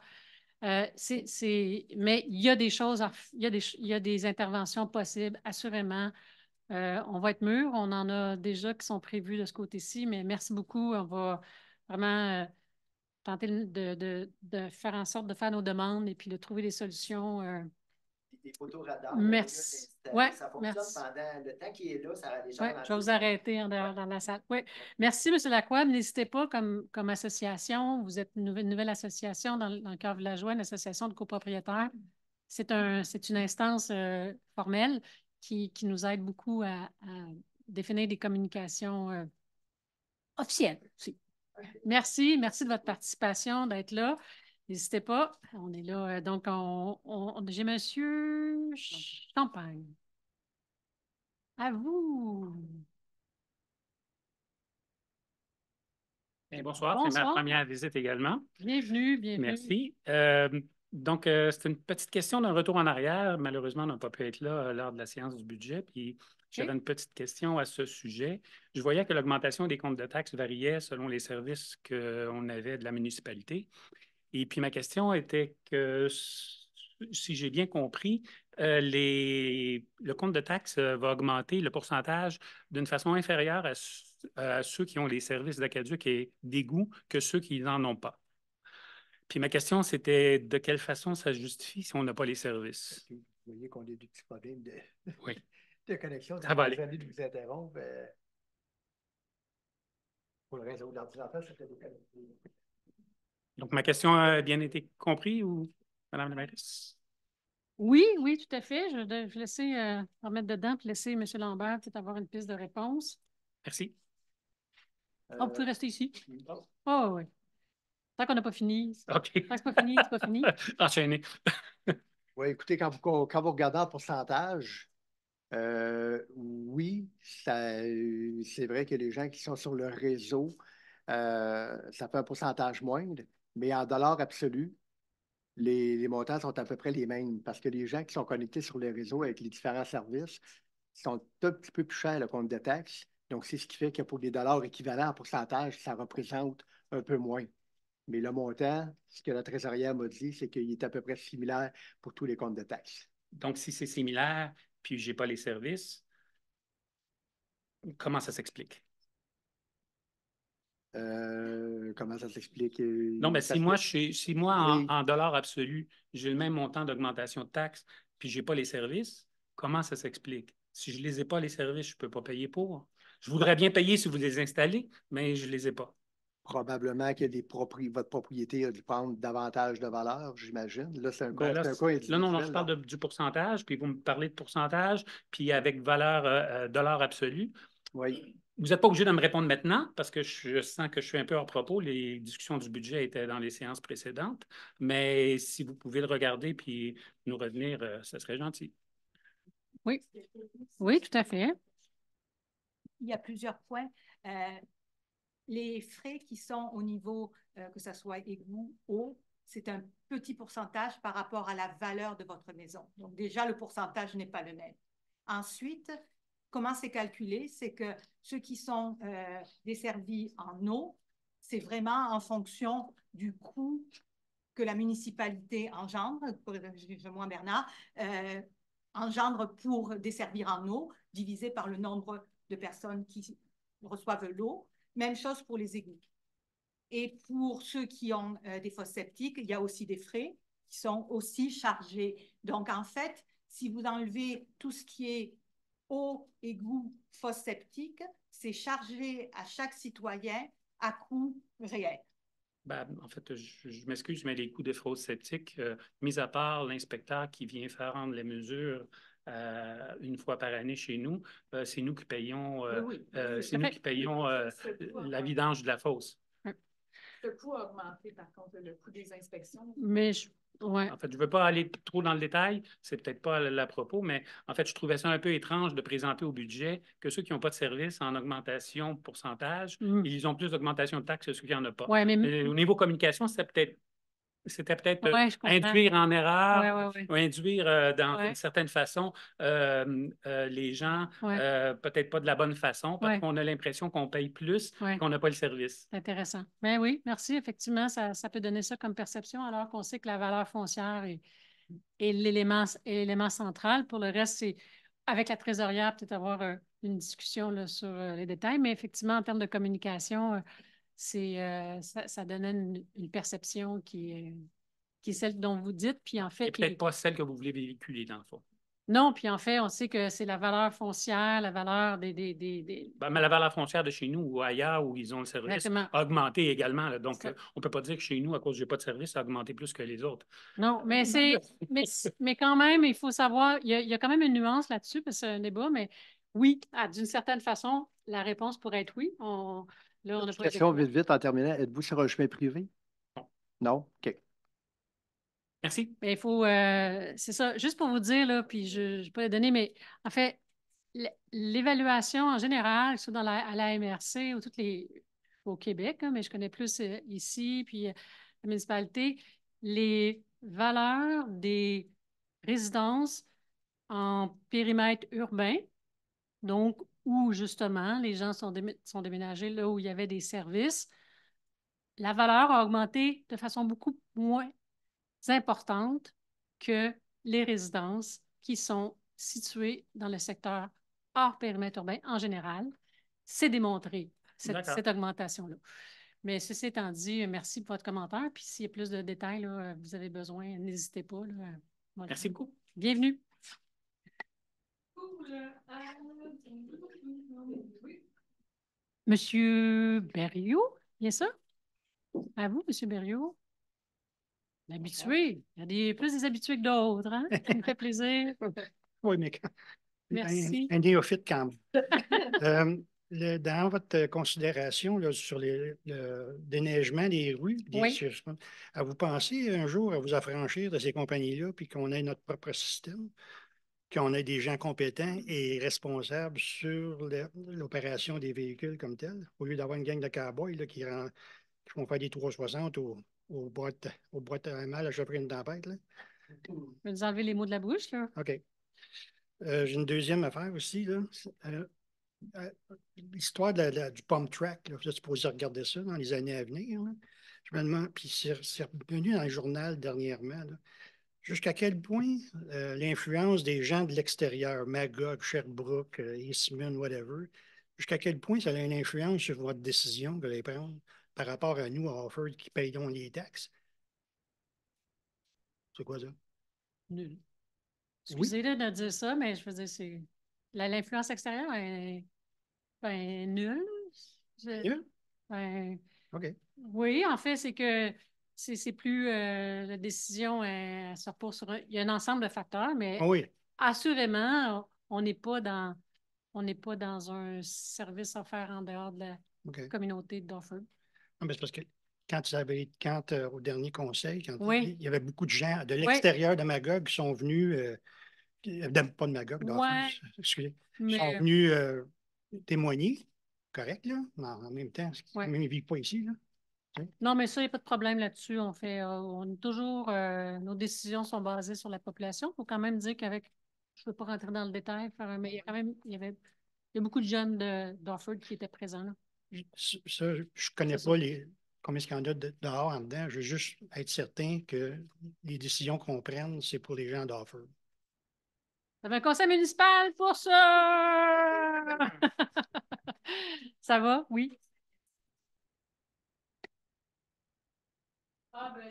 Mais il y a des choses, il y a des interventions possibles, assurément. On va être mûrs. On en a déjà qui sont prévus de ce côté-ci, mais merci beaucoup. On va vraiment tenter de faire en sorte de faire nos demandes et puis de trouver des solutions.
Des photoradars.
Merci. Ouais,
ça fonctionne pendant le temps qu'il est là. Ça a déjà
je vais vous arrêter en dehors dans la salle. Ouais. Merci, M. Lacroix. N'hésitez pas, comme association, vous êtes une nouvelle association dans le cœur villageois, une association de copropriétaires. C'est une instance formelle qui nous aide beaucoup à définir des communications officielles aussi. Merci de votre participation, d'être là. N'hésitez pas, on est là. Donc, j'ai M. Champagne. À vous.
Bien, bonsoir, c'est ma première visite également.
Bienvenue.
Merci. Donc, c'est une petite question d'un retour en arrière. Malheureusement, on n'a pas pu être là lors de la séance du budget. Puis, j'avais une petite question à ce sujet. Je voyais que l'augmentation des comptes de taxes variait selon les services qu'on avait de la municipalité. Et puis, ma question était que, si j'ai bien compris, le compte de taxes va augmenter le pourcentage d'une façon inférieure à ceux qui ont les services d'aqueduc et d'égout que ceux qui n'en ont pas. Puis ma question, c'était de quelle façon ça se justifie si on n'a pas les services?
Vous voyez qu'on a des petits problèmes
oui.
de connexion.
Ça va aller.
De vous interrompre. Pour le réseau d'ordinateur, c'était déconnecté.
Donc, ma question a bien été comprise, ou Mme la mairesse?
Oui, tout à fait. Je vais laisser remettre dedans et laisser M. Lambert peut-être avoir une piste de réponse.
Merci.
On peut rester ici. Oh, oui. Tant qu'on n'a pas fini.
OK.
Tant que c'est pas fini, c'est pas fini.
Enchaîné.
Oui, écoutez, quand vous regardez en pourcentage, oui, c'est vrai que les gens qui sont sur le réseau, ça fait un pourcentage moindre, mais en dollars absolus, les montants sont à peu près les mêmes parce que les gens qui sont connectés sur le réseau avec les différents services sont un petit peu plus chers, le compte de taxes. Donc, c'est ce qui fait que pour des dollars équivalents en pourcentage, ça représente un peu moins. Mais le montant, ce que la trésorière m'a dit, c'est qu'il est à peu près similaire pour tous les comptes de taxes.
Donc, si c'est similaire, puis je n'ai pas les services, comment ça s'explique?
Comment ça s'explique?
Non, mais si moi, en dollars absolus, j'ai le même montant d'augmentation de taxes, puis je n'ai pas les services, comment ça s'explique? Si je ne les ai pas, les services, je ne peux pas payer pour. Je voudrais bien payer si vous les installez, mais je ne les ai pas.
Probablement que votre propriété a dû prendre davantage de valeur, j'imagine. Là, c'est un cas individuel.
Là, non, je parle du pourcentage, puis vous me parlez de pourcentage, puis avec valeur dollar absolu.
Oui.
Vous n'êtes pas obligé de me répondre maintenant parce que je sens que je suis un peu hors propos. Les discussions du budget étaient dans les séances précédentes. Mais si vous pouvez le regarder puis nous revenir, ce serait gentil.
Oui, tout à fait.
Il y a plusieurs points. Les frais qui sont au niveau, que ce soit égout, eau, c'est un petit pourcentage par rapport à la valeur de votre maison. Donc déjà, le pourcentage n'est pas le même. Ensuite, comment c'est calculé? C'est que ceux qui sont desservis en eau, c'est vraiment en fonction du coût que la municipalité engendre, moi Bernard, engendre pour desservir en eau, divisé par le nombre de personnes qui reçoivent l'eau. Même chose pour les égouts. Et pour ceux qui ont des fosses septiques, il y a aussi des frais qui sont aussi chargés. Donc, en fait, si vous enlevez tout ce qui est eau, égout, fosse septique, c'est chargé à chaque citoyen à coût réel.
En fait, je m'excuse, mais les coûts des fosses septiques, mis à part l'inspecteur qui vient faire rendre les mesures une fois par année chez nous, c'est nous qui payons, la vidange de la fosse.
Le coût a augmenté, par contre, le coût des inspections.
Mais Ouais.
En fait, je ne veux pas aller trop dans le détail, c'est peut-être pas à propos, mais en fait, je trouvais ça un peu étrange de présenter au budget que ceux qui n'ont pas de service en augmentation de pourcentage, ils ont plus d'augmentation de taxes que ceux qui n'en ont pas.
Ouais, mais
Au niveau communication, c'était peut-être
ouais, je comprends.
induire en erreur
Ouais.
ou induire d'une certaine façon les gens, peut-être pas de la bonne façon, parce qu'on a l'impression qu'on paye plus qu'on n'a pas le service.
C'est intéressant. Ben oui, merci. Effectivement, ça peut donner ça comme perception, alors qu'on sait que la valeur foncière est l'élément central. Pour le reste, c'est avec la trésorière, peut-être avoir une discussion là, sur les détails, mais effectivement, en termes de communication, ça donnait une perception qui est celle dont vous dites, puis en fait...
Et peut-être pas celle que vous voulez véhiculer, dans le fond.
Non, puis en fait, on sait que c'est la valeur foncière, la valeur des...
Ben, mais la valeur foncière de chez nous ou ailleurs où ils ont le service a augmenté également. Là. Donc, on ne peut pas dire que chez nous, à cause que je n'ai pas de service, ça a augmenté plus que les autres.
Non, mais mais quand même, il faut savoir, il y a quand même une nuance là-dessus, parce que c'est un débat, mais oui, d'une certaine façon, la réponse pourrait être oui. Là, on a
question vite, en terminant. Êtes-vous sur un chemin privé? Non? OK.
Merci.
Mais il faut, c'est ça, juste pour vous dire, là, puis je ne vais pas les donner, mais en fait, l'évaluation en général, que ce soit à la MRC ou au Québec, hein, mais je connais plus ici, puis la municipalité, les valeurs des résidences en périmètre urbain, donc où justement les gens sont déménagés là où il y avait des services, la valeur a augmenté de façon beaucoup moins importante que les résidences qui sont situées dans le secteur hors périmètre urbain en général. C'est démontré, cette augmentation-là. Mais ceci étant dit, merci pour votre commentaire. Puis s'il y a plus de détails, là, vous avez besoin, n'hésitez pas. Là,
merci beaucoup.
Bienvenue. Monsieur Berriot, bien ça? À vous, Monsieur Berriot? L'habitué. Il y a plus des habitués que d'autres, hein? Ça me fait plaisir.
Oui, mais
merci.
Un néophyte quand même. Dans votre considération là, sur le déneigement des rues, vous pensez un jour à vous affranchir de ces compagnies-là, puis qu'on ait notre propre système, qu'on ait des gens compétents et responsables sur l'opération des véhicules comme tel, au lieu d'avoir une gang de cow-boys là, qui font faire des 360 aux boîtes à mal à chaque fois une tempête. Là.
Je vais vous enlever les mots de la bouche, là.
OK. J'ai une deuxième affaire aussi, là. L'histoire du pump track, là, vous êtes supposé regarder ça dans les années à venir. Là. Je me demande, puis c'est revenu dans le journal dernièrement, jusqu'à quel point l'influence des gens de l'extérieur, Magog, Sherbrooke, Eastman, whatever, jusqu'à quel point ça a une influence sur votre décision que vous allez prendre par rapport à nous, à Offord, qui payons les taxes? C'est quoi ça?
Nul. Excusez de dire ça, mais je veux dire, c'est l'influence extérieure est nulle.
OK.
Oui, en fait, c'est que c'est plus la décision se repose sur il y a un ensemble de facteurs, mais assurément, on n'est pas dans un service offert en dehors de la communauté d'Offord.
Non, mais c'est parce que quand au dernier conseil, il y avait beaucoup de gens de l'extérieur de Magog qui sont venus, pas de Magog, excusez, sont venus témoigner, correct, là, mais en même temps, même ils ne vivent pas ici, là.
Non, mais ça, il n'y a pas de problème là-dessus. On est toujours, nos décisions sont basées sur la population. Il faut quand même dire qu'avec, je ne veux pas rentrer dans le détail, mais il y a quand même, il y a beaucoup de jeunes d'Offord qui étaient présents là.
Ça, je ne connais pas combien il y en a dehors en dedans. Je veux juste être certain que les décisions qu'on prenne, c'est pour les gens d'Offord.
Ça avait un conseil municipal pour ça! Ça va? Oui. Ah, ben,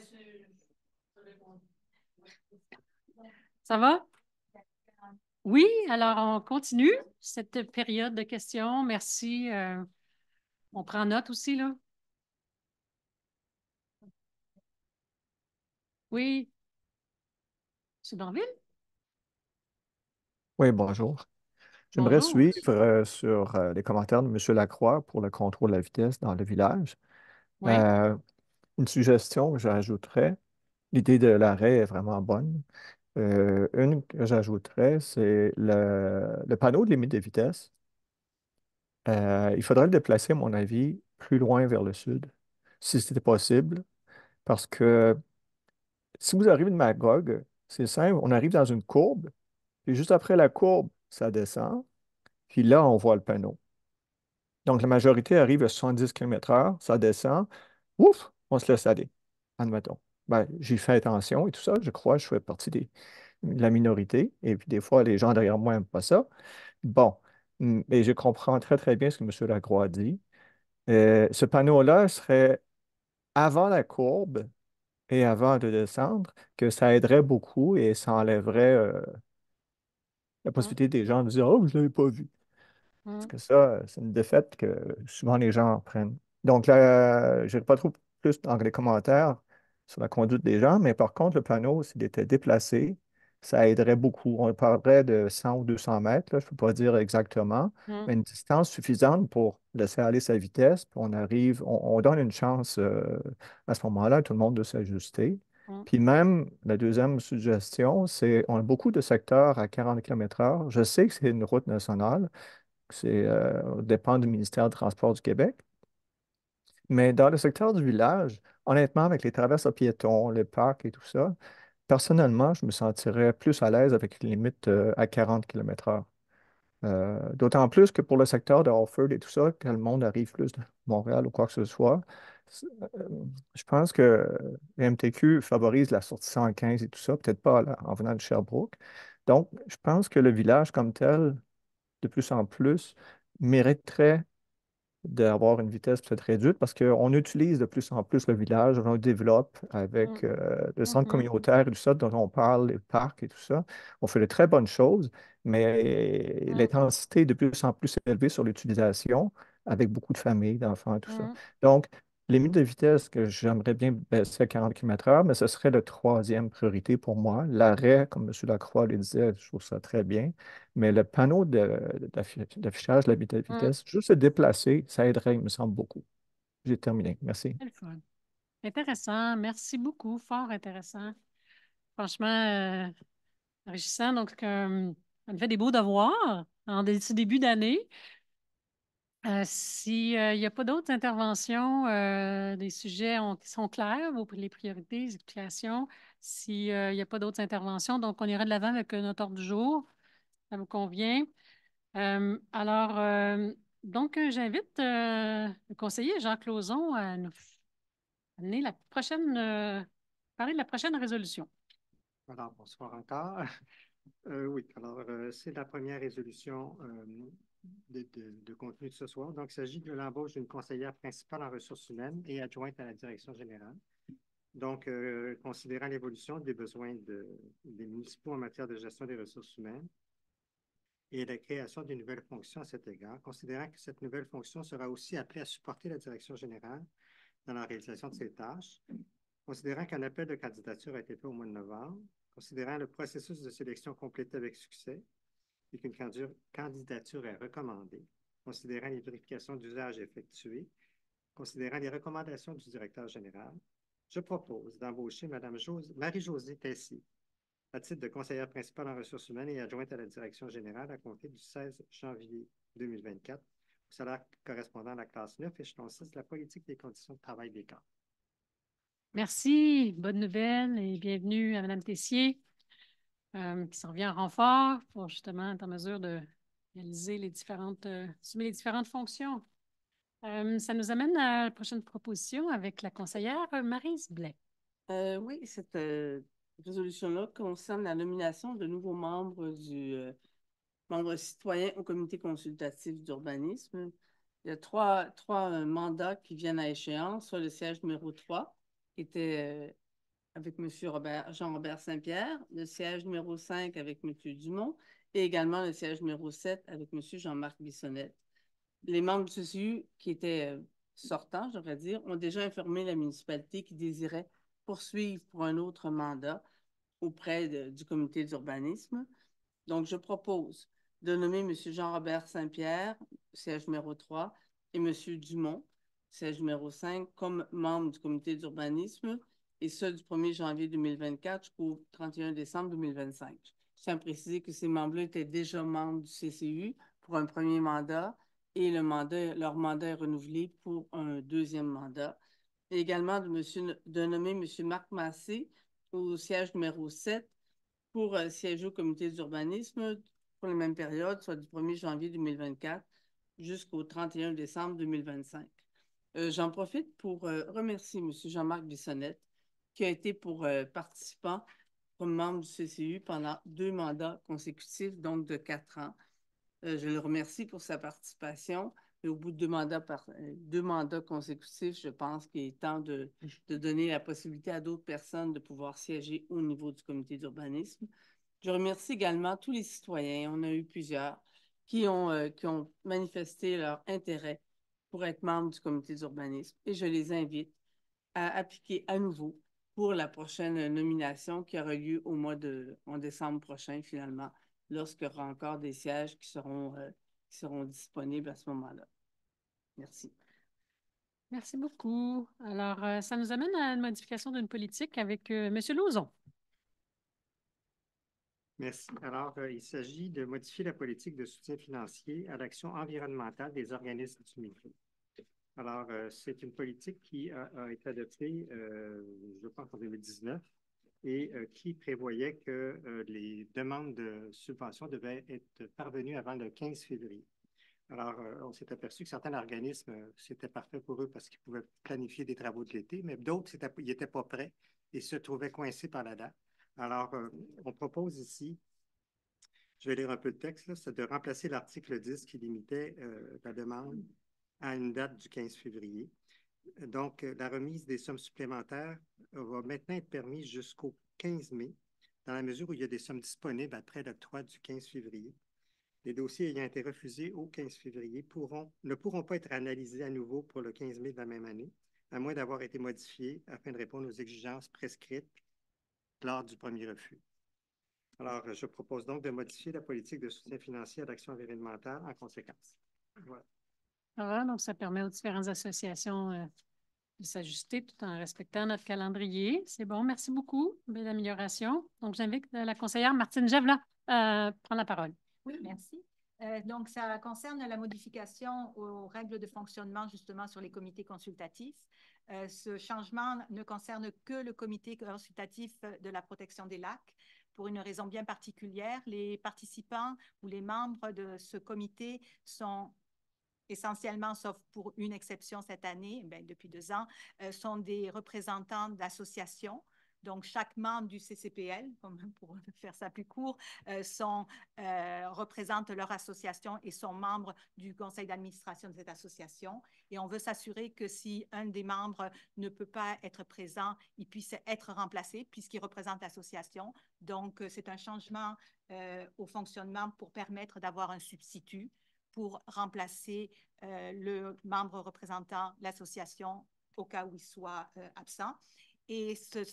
ça va? Oui, alors on continue cette période de questions. Merci. On prend note aussi, là. Oui. M. Banville?
Oui, bonjour. J'aimerais suivre sur les commentaires de M. Lacroix pour le contrôle de la vitesse dans le village.
Oui.
Une suggestion que j'ajouterais, l'idée de l'arrêt est vraiment bonne. Une que j'ajouterais, c'est le panneau de limite de vitesse. Il faudrait le déplacer, à mon avis, plus loin vers le sud, si c'était possible, parce que si vous arrivez de Magog, c'est simple, on arrive dans une courbe, et juste après la courbe, ça descend, puis là, on voit le panneau. Donc, la majorité arrive à 70 km/h, ça descend, ouf, on se laisse aller, admettons. Ben, j'y fais attention et tout ça, je crois, je fais partie de la minorité, et puis des fois, les gens derrière moi n'aiment pas ça. Bon, mais je comprends très, très bien ce que M. Lacroix dit. Ce panneau-là serait avant la courbe et avant de descendre, que ça aiderait beaucoup et ça enlèverait la possibilité des gens de dire «Oh, je ne l'avais pas vu». Parce que ça, c'est une défaite que souvent les gens prennent. Donc là, je n'irai pas trop plus dans les commentaires sur la conduite des gens, mais par contre, le panneau, s'il était déplacé, ça aiderait beaucoup. On parlerait de 100 ou 200 mètres, là, je ne peux pas dire exactement, mais une distance suffisante pour laisser aller sa vitesse, puis on arrive, on donne une chance à ce moment-là à tout le monde de s'ajuster. Puis même, la deuxième suggestion, c'est on a beaucoup de secteurs à 40 km/h. Je sais que c'est une route nationale, dépend du ministère du Transport du Québec. Mais dans le secteur du village, honnêtement, avec les traverses à piétons, les parcs et tout ça, personnellement, je me sentirais plus à l'aise avec une limite à 40 km/h. D'autant plus que pour le secteur de Hartford et tout ça, quand le monde arrive plus de Montréal ou quoi que ce soit, je pense que le MTQ favorise la sortie 115 et tout ça, peut-être pas en venant de Sherbrooke. Donc, je pense que le village comme tel, de plus en plus, mériterait d'avoir une vitesse peut-être réduite parce qu'on utilise de plus en plus le village, on le développe avec le centre communautaire et tout ça dont on parle, les parcs et tout ça. On fait de très bonnes choses, mais l'intensité est de plus en plus élevée sur l'utilisation avec beaucoup de familles, d'enfants et tout ça. Donc, limite de vitesse que j'aimerais bien baisser à 40 km/h, mais ce serait la troisième priorité pour moi. L'arrêt, comme M. Lacroix le disait, je trouve ça très bien. Mais le panneau d'affichage de la vitesse, juste se déplacer, ça aiderait, il me semble, beaucoup. J'ai terminé. Merci.
C'est le fun. Intéressant. Merci beaucoup. Fort intéressant. Franchement, enrichissant. Donc, on fait des beaux devoirs en ce début d'année. S'il n'y a pas d'autres interventions, des sujets qui sont clairs, les priorités, les explications, s'il n'y a pas d'autres interventions, donc on ira de l'avant avec notre ordre du jour. Ça vous convient? Donc, j'invite le conseiller Jacques Lauzon à nous amener parler de la prochaine résolution.
Alors, bonsoir encore. Oui, alors c'est la première résolution de contenu de ce soir. Donc, il s'agit de l'embauche d'une conseillère principale en ressources humaines et adjointe à la direction générale. Donc, considérant l'évolution des besoins des municipaux en matière de gestion des ressources humaines et la création d'une nouvelle fonction à cet égard, considérant que cette nouvelle fonction sera aussi appelée à supporter la direction générale dans la réalisation de ses tâches, considérant qu'un appel de candidature a été fait au mois de novembre, considérant le processus de sélection complété avec succès et qu'une candidature est recommandée, considérant les vérifications d'usage effectuées, considérant les recommandations du directeur général, je propose d'embaucher Mme Marie-Josée Tessier à titre de conseillère principale en ressources humaines et adjointe à la direction générale à compter du 16 janvier 2024, au salaire correspondant à la classe 9, échelon 6 de la politique des conditions de travail des cadres.
Merci, bonne nouvelle et bienvenue à Mme Tessier, qui s'en vient en renfort pour justement être en mesure de réaliser assumer les différentes fonctions. Ça nous amène à la prochaine proposition avec la conseillère Maryse Blais.
Oui, cette résolution-là concerne la nomination de nouveaux membres membre citoyen au comité consultatif d'urbanisme. Il y a trois mandats qui viennent à échéance, soit le siège numéro 3, qui était avec M. Jean-Robert Saint-Pierre, le siège numéro 5 avec M. Dumont et également le siège numéro 7 avec M. Jean-Marc Bissonnette. Les membres du CCU qui étaient sortants, je devrais dire, ont déjà informé la municipalité qu'ils désiraient poursuivre pour un autre mandat auprès du comité d'urbanisme. Donc, je propose de nommer M. Jean-Robert Saint-Pierre, siège numéro 3, et M. Dumont, siège numéro 5, comme membre du comité d'urbanisme et ce du 1er janvier 2024 jusqu'au 31 décembre 2025. Je tiens à préciser que ces membres-là étaient déjà membres du CCU pour un premier mandat et leur mandat est renouvelé pour un deuxième mandat. Et également de nommer M. Marc Massé au siège numéro 7 pour siéger au comité d'urbanisme pour la même période, soit du 1er janvier 2024 jusqu'au 31 décembre 2025. J'en profite pour remercier M. Jean-Marc Bissonnette, qui a été participant comme membre du CCU pendant 2 mandats consécutifs, donc de 4 ans. Je le remercie pour sa participation. Et au bout de 2 mandats consécutifs, je pense qu'il est temps de donner la possibilité à d'autres personnes de pouvoir siéger au niveau du comité d'urbanisme. Je remercie également tous les citoyens, on a eu plusieurs, qui ont manifesté leur intérêt pour être membres du comité d'urbanisme. Et je les invite à appliquer à nouveau pour la prochaine nomination qui aura lieu en décembre prochain, finalement, lorsqu'il y aura encore des sièges qui seront disponibles à ce moment-là. Merci.
Merci beaucoup. Alors, ça nous amène à une modification d'une politique avec M. Lauzon.
Merci. Alors, il s'agit de modifier la politique de soutien financier à l'action environnementale des organismes du milieu. Alors, c'est une politique qui a été adoptée, je pense, en 2019 et qui prévoyait que les demandes de subventions devaient être parvenues avant le 15 février. Alors, on s'est aperçu que certains organismes, c'était parfait pour eux parce qu'ils pouvaient planifier des travaux de l'été, mais d'autres, ils n'étaient pas prêts et se trouvaient coincés par la date. Alors, on propose ici, je vais lire un peu le texte, c'est de remplacer l'article 10 qui limitait la demande à une date du 15 février. Donc, la remise des sommes supplémentaires va maintenant être permise jusqu'au 15 mai, dans la mesure où il y a des sommes disponibles après l'octroi du 15 février. Les dossiers ayant été refusés au 15 février ne pourront pas être analysés à nouveau pour le 15 mai de la même année, à moins d'avoir été modifiés afin de répondre aux exigences prescrites lors du premier refus. Alors, je propose donc de modifier la politique de soutien financier à l'action environnementale en conséquence. Voilà.
Ah, donc, ça permet aux différentes associations de s'ajuster tout en respectant notre calendrier. C'est bon, merci beaucoup. Belle amélioration. Donc, j'invite la conseillère Martine Javela à prendre la parole.
Oui, merci. Donc, ça concerne la modification aux règles de fonctionnement justement sur les comités consultatifs. Ce changement ne concerne que le comité consultatif de la protection des lacs pour une raison bien particulière. Les participants ou les membres de ce comité sont essentiellement, sauf pour une exception cette année, depuis 2 ans, sont des représentants d'associations. Donc, chaque membre du CCPL, pour faire ça plus court, représente leur association et sont membres du conseil d'administration de cette association. Et on veut s'assurer que si un des membres ne peut pas être présent, il puisse être remplacé puisqu'il représente l'association. Donc, c'est un changement au fonctionnement pour permettre d'avoir un substitut pour remplacer le membre représentant l'association au cas où il soit absent. Et ce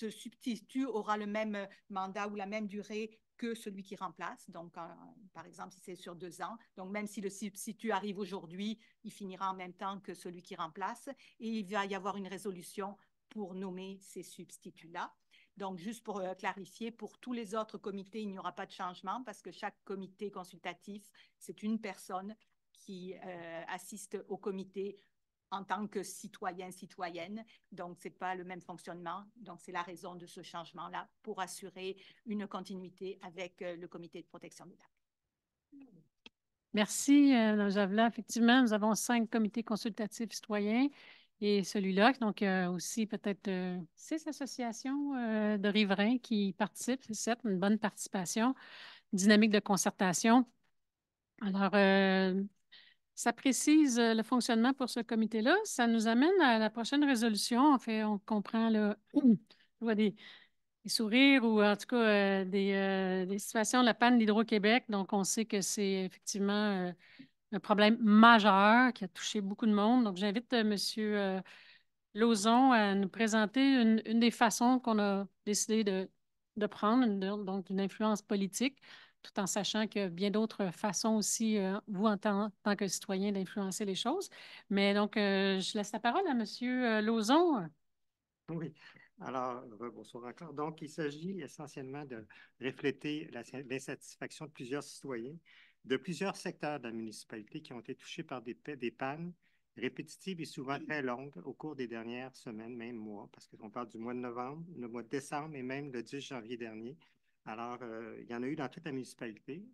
substitut aura le même mandat ou la même durée que celui qui remplace. Donc, par exemple, si c'est sur 2 ans, donc même si le substitut arrive aujourd'hui, il finira en même temps que celui qui remplace. Et il va y avoir une résolution pour nommer ces substituts-là. Donc, juste pour clarifier, pour tous les autres comités, il n'y aura pas de changement parce que chaque comité consultatif, c'est une personne qui assiste au comité en tant que citoyen, citoyenne. Donc, ce n'est pas le même fonctionnement. Donc, c'est la raison de ce changement-là pour assurer une continuité avec le comité de protection des lacs.
Merci, Mme Javela. Effectivement, nous avons 5 comités consultatifs citoyens et celui-là. Donc, il y a aussi peut-être 6 associations de riverains qui participent. C'est certes une bonne participation, dynamique de concertation. Alors, ça précise le fonctionnement pour ce comité-là. Ça nous amène à la prochaine résolution. En fait, on comprend là, je vois des sourires ou en tout cas des situations de la panne d'Hydro-Québec. Donc, on sait que c'est effectivement un problème majeur qui a touché beaucoup de monde. Donc, j'invite M. Lauzon à nous présenter une des façons qu'on a décidé de prendre, donc une influence politique, tout en sachant qu'il y a bien d'autres façons aussi, vous, en tant que citoyen, d'influencer les choses. Mais donc, je laisse la parole à M. Lauzon.
Oui. Alors, bonsoir encore. Donc, il s'agit essentiellement de refléter l'insatisfaction de plusieurs citoyens de plusieurs secteurs de la municipalité qui ont été touchés par des pannes répétitives et souvent très longues au cours des dernières semaines, même mois, parce qu'on parle du mois de novembre, le mois de décembre et même le 10 janvier dernier. Alors, il y en a eu dans toute la municipalité,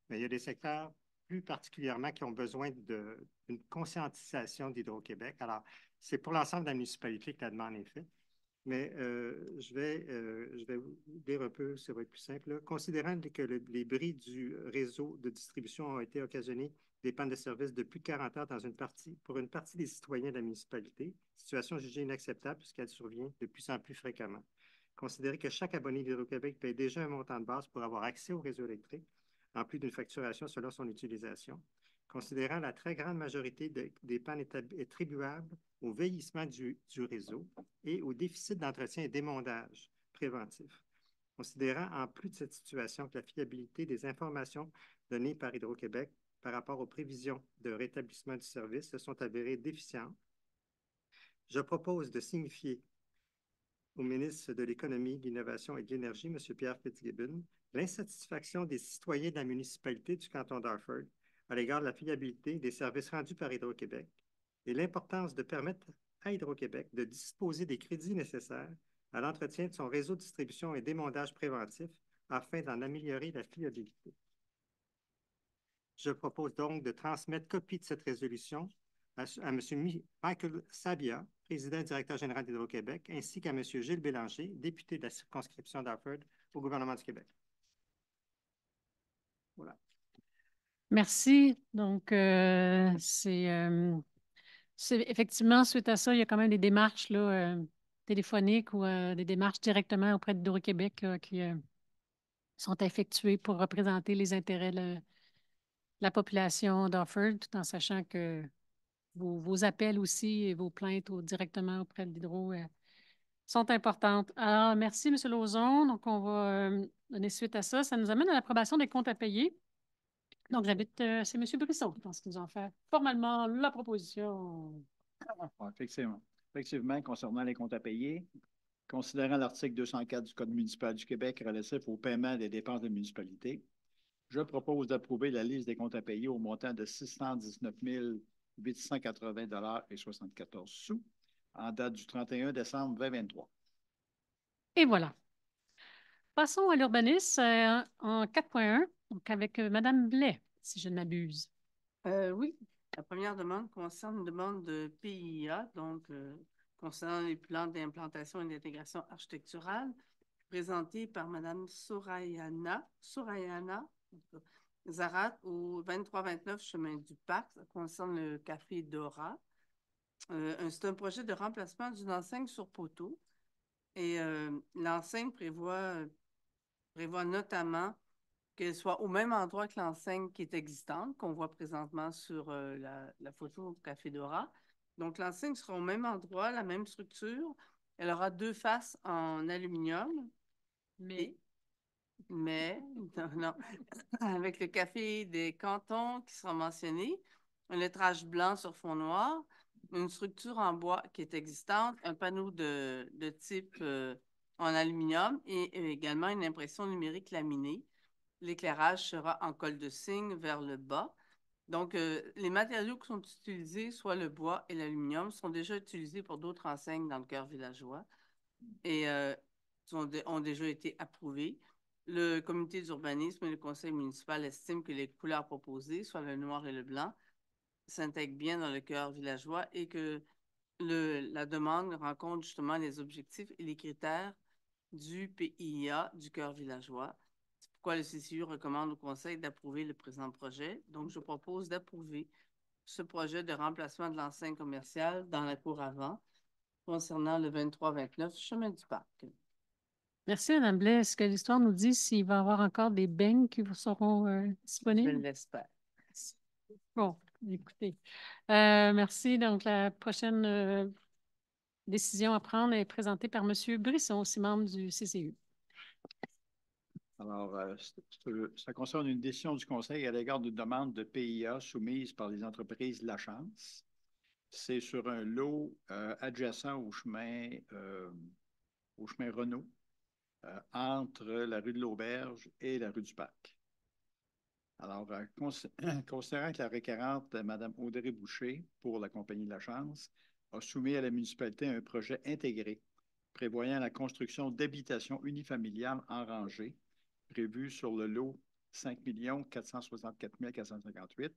mais il y a des secteurs plus particulièrement qui ont besoin d'une conscientisation d'Hydro-Québec. Alors, c'est pour l'ensemble de la municipalité que la demande est faite. Mais je vais vous dire un peu, ça va être plus simple, là. Considérant que les bris du réseau de distribution ont été occasionnés des pannes de service de plus de 40 heures pour une partie des citoyens de la municipalité, situation jugée inacceptable puisqu'elle survient de plus en plus fréquemment. Considérer que chaque abonné d'Hydro-Québec paye déjà un montant de base pour avoir accès au réseau électrique, en plus d'une facturation selon son utilisation. Considérant la très grande majorité des pannes attribuables au vieillissement du réseau et au déficit d'entretien et d'émondage préventif. Considérant en plus de cette situation que la fiabilité des informations données par Hydro-Québec par rapport aux prévisions de rétablissement du service se sont avérées déficientes, je propose de signifier au ministre de l'Économie, de l'Innovation et de l'Énergie, M. Pierre Fitzgibbon, l'insatisfaction des citoyens de la municipalité du canton d'Harford à l'égard de la fiabilité des services rendus par Hydro-Québec et l'importance de permettre à Hydro-Québec de disposer des crédits nécessaires à l'entretien de son réseau de distribution et d'émondage préventif afin d'en améliorer la fiabilité. Je propose donc de transmettre copie de cette résolution à M. Michael Sabia, président et directeur général d'Hydro-Québec, ainsi qu'à M. Gilles Bélanger, député de la circonscription d'Harford au gouvernement du Québec. Voilà.
Merci. Donc, effectivement, suite à ça, il y a quand même des démarches là, téléphoniques ou des démarches directement auprès d'Hydro-Québec qui sont effectuées pour représenter les intérêts de la population d'Harford, tout en sachant que vos appels aussi et vos plaintes directement auprès de l'Hydro sont importantes. Alors, merci, M. Lauzon. Donc, on va donner suite à ça. Ça nous amène à l'approbation des comptes à payer. Donc, j'invite, c'est M. Brisson, je pense, qui nous en fait formellement la proposition.
Effectivement. Effectivement, concernant les comptes à payer, considérant l'article 204 du Code municipal du Québec relatif au paiement des dépenses de municipalité, je propose d'approuver la liste des comptes à payer au montant de 619 880 et 74 sous en date du 31 décembre 2023.
Et voilà. Passons à l'urbanisme en 4.1, donc avec Mme Blais, si je ne m'abuse.
Oui, la première demande concerne une demande de PIA, donc concernant les plans d'implantation et d'intégration architecturale, présentés par Mme Sorayana Zarat au 23-29 chemin du Parc. Ça concerne le Café Dora. C'est un projet de remplacement d'une enseigne sur poteau. Et l'enseigne prévoit notamment qu'elle soit au même endroit que l'enseigne qui est existante, qu'on voit présentement sur la photo Café Dora. Donc, l'enseigne sera au même endroit, la même structure. Elle aura deux faces en aluminium. Mais, non, avec le Café des Cantons qui sera mentionné, un lettrage blanc sur fond noir, une structure en bois qui est existante, un panneau de type en aluminium et également une impression numérique laminée. L'éclairage sera en colle de cygne vers le bas. Donc, les matériaux qui sont utilisés, soit le bois et l'aluminium, sont déjà utilisés pour d'autres enseignes dans le cœur villageois et ont déjà été approuvés. Le comité d'urbanisme et le conseil municipal estiment que les couleurs proposées, soit le noir et le blanc, s'intègrent bien dans le cœur villageois et que la demande rencontre justement les objectifs et les critères du PIA du cœur villageois. C'est pourquoi le CCU recommande au conseil d'approuver le présent projet. Donc, je propose d'approuver ce projet de remplacement de l'enseigne commerciale dans la cour avant concernant le 23-29 chemin du Parc.
Merci, Mme Blais. Est-ce que l'histoire nous dit s'il va y avoir encore des beignes qui seront disponibles?
Je l'espère.
Bon, écoutez. Merci. Donc, la prochaine décision à prendre est présentée par M. Brisson, aussi membre du CCU.
Alors, ça concerne une décision du Conseil à l'égard d'une demande de PIA soumise par les entreprises La Chance. C'est sur un lot adjacent au chemin Renault, entre la rue de l'Auberge et la rue du Parc. Alors, considérant que la requérante, Mme Audrey Boucher, pour la Compagnie de la Chance, a soumis à la municipalité un projet intégré prévoyant la construction d'habitations unifamiliales en rangée, prévu sur le lot 5 464 458,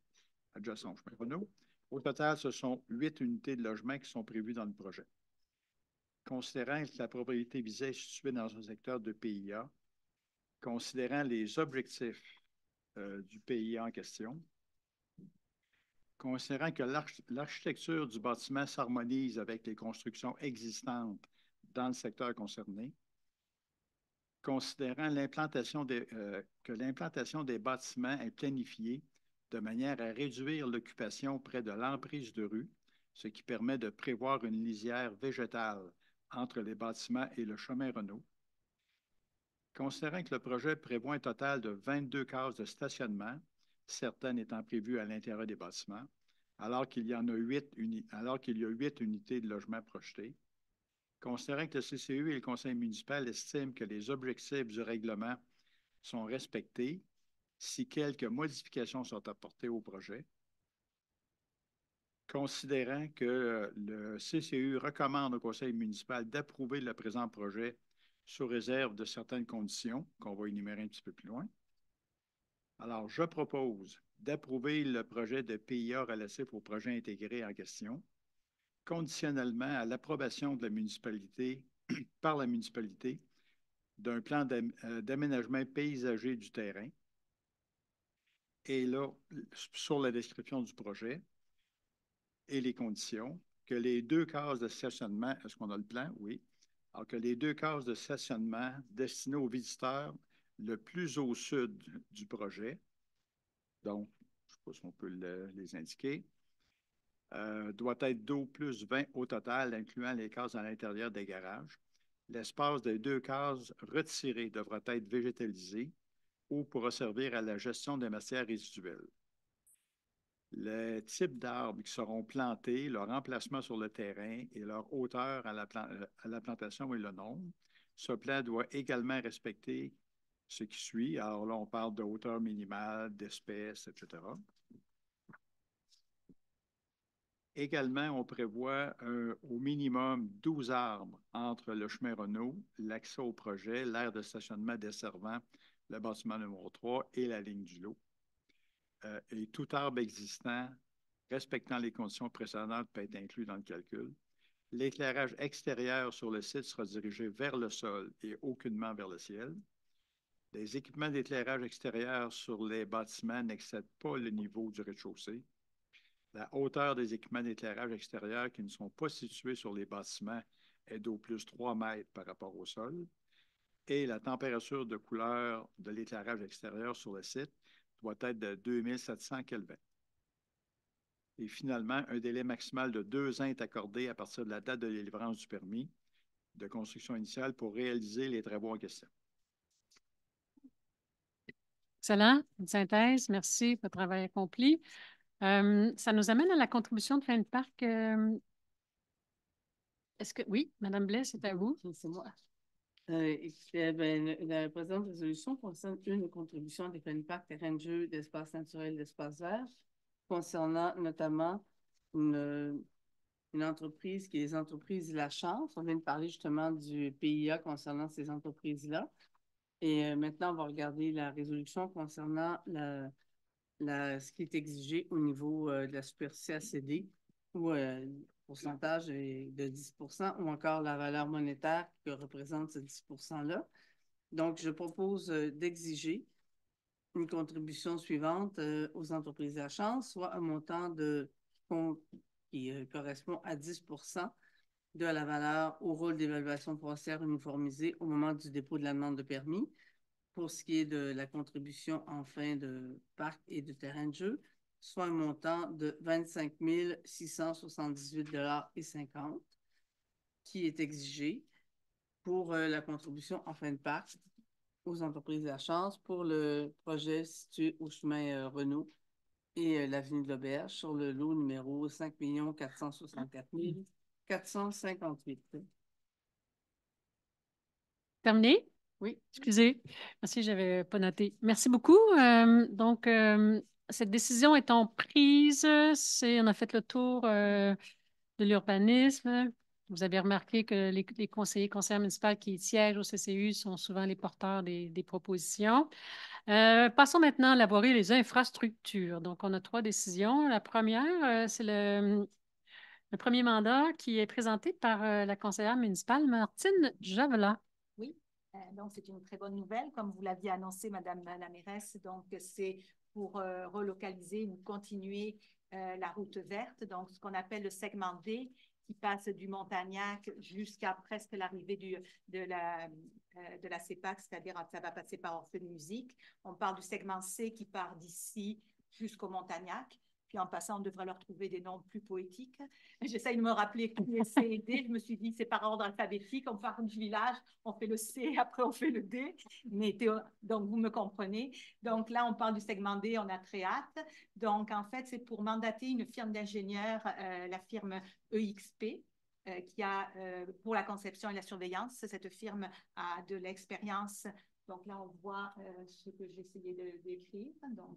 adjacent au chemin Renault. Au total, ce sont 8 unités de logement qui sont prévues dans le projet. Considérant que la propriété visée est située dans un secteur de PIA, considérant les objectifs du PIA en question, considérant que l'architecture du bâtiment s'harmonise avec les constructions existantes dans le secteur concerné, considérant que l'implantation des bâtiments est planifiée de manière à réduire l'occupation près de l'emprise de rue, ce qui permet de prévoir une lisière végétale entre les bâtiments et le chemin Renault. Considérant que le projet prévoit un total de 22 cases de stationnement, certaines étant prévues à l'intérieur des bâtiments, alors qu'il y a 8 unités de logement projetées. Considérant que le CCU et le conseil municipal estiment que les objectifs du règlement sont respectés, si quelques modifications sont apportées au projet. Considérant que le CCU recommande au conseil municipal d'approuver le présent projet sous réserve de certaines conditions qu'on va énumérer un petit peu plus loin. Alors, je propose d'approuver le projet de PIA relatif au projet intégré en question, conditionnellement à l'approbation de la municipalité, par la municipalité, d'un plan d'aménagement paysager du terrain. Et là, sur la description du projet et les conditions, que les 2 cases de stationnement, est-ce qu'on a le plan? Oui. Alors que les 2 cases de stationnement destinées aux visiteurs le plus au sud du projet, donc, je ne sais pas si on peut les indiquer, doit être d'eau plus 20 au total, incluant les cases à l'intérieur des garages. L'espace des 2 cases retirées devra être végétalisé ou pourra servir à la gestion des matières résiduelles. Les types d'arbres qui seront plantés, leur emplacement sur le terrain et leur hauteur à la plantation et le nombre. Ce plan doit également respecter ce qui suit. Alors là, on parle de hauteur minimale, d'espèces, etc. Également, on prévoit au minimum 12 arbres entre le chemin Renault, l'accès au projet, l'aire de stationnement desservant le bâtiment numéro 3 et la ligne du lot. Et tout arbre existant respectant les conditions précédentes peut être inclus dans le calcul. L'éclairage extérieur sur le site sera dirigé vers le sol et aucunement vers le ciel. Les équipements d'éclairage extérieur sur les bâtiments n'excèdent pas le niveau du rez-de-chaussée. La hauteur des équipements d'éclairage extérieur qui ne sont pas situés sur les bâtiments est d'au plus 3 mètres par rapport au sol. Et la température de couleur de l'éclairage extérieur sur le site doit être de 2700 Kelvin. Et finalement, un délai maximal de 2 ans est accordé à partir de la date de délivrance du permis de construction initiale pour réaliser les travaux en question.
Excellent. Une synthèse. Merci pour le travail accompli. Ça nous amène à la contribution de fin de parc. Est-ce que oui, Mme Blais, c'est à vous?
C'est moi. La présente résolution concerne une contribution des fins de parc, terrain de jeu, d'espace naturel, d'espace vert, concernant notamment une entreprise qui est les entreprises La Chance. On vient de parler justement du PIA concernant ces entreprises-là. Et maintenant, on va regarder la résolution concernant ce qui est exigé au niveau de la superficie à céder, où le pourcentage est de 10 ou encore la valeur monétaire que représente ce 10 %-là. Donc, je propose d'exiger une contribution suivante aux entreprises de La Chance, soit un montant qui correspond à 10 de la valeur au rôle d'évaluation foncière uniformisée au moment du dépôt de la demande de permis. Pour ce qui est de la contribution en fin de parc et de terrain de jeu, soit un montant de 25 678,50 $ qui est exigé pour la contribution en fin de parc aux entreprises de La Chance pour le projet situé au chemin Renault et l'avenue de l'Auberge sur le lot numéro 5 464 458.
Terminé?
Oui.
Excusez. Merci, je n'avais pas noté. Merci beaucoup. Donc, cette décision étant prise, on a fait le tour de l'urbanisme. Vous avez remarqué que les conseillers municipaux qui siègent au CCU sont souvent les porteurs des propositions. Passons maintenant à élaborer les infrastructures. Donc, on a 3 décisions. La première, c'est le premier mandat qui est présenté par la conseillère municipale Martine Javelat.
Oui, donc c'est une très bonne nouvelle, comme vous l'aviez annoncé, Madame la mairesse. Donc, c'est pour relocaliser ou continuer la route verte, donc ce qu'on appelle le segment D, qui passe du Montagnac jusqu'à presque l'arrivée de la CEPAC, c'est-à-dire que ça va passer par Orphée de musique. On parle du segment C qui part d'ici jusqu'au Montagnac. Puis en passant, on devrait leur trouver des noms plus poétiques. J'essaye de me rappeler qui est C et D. Je me suis dit, c'est par ordre alphabétique. On part du village, on fait le C, après on fait le D. Mais donc, vous me comprenez. Donc là, on parle du segment D, on a très hâte. Donc, en fait, c'est pour mandater une firme d'ingénieurs, la firme EXP, qui a, pour la conception et la surveillance, cette firme a de l'expérience. Donc là, on voit ce que j'ai essayé de décrire, donc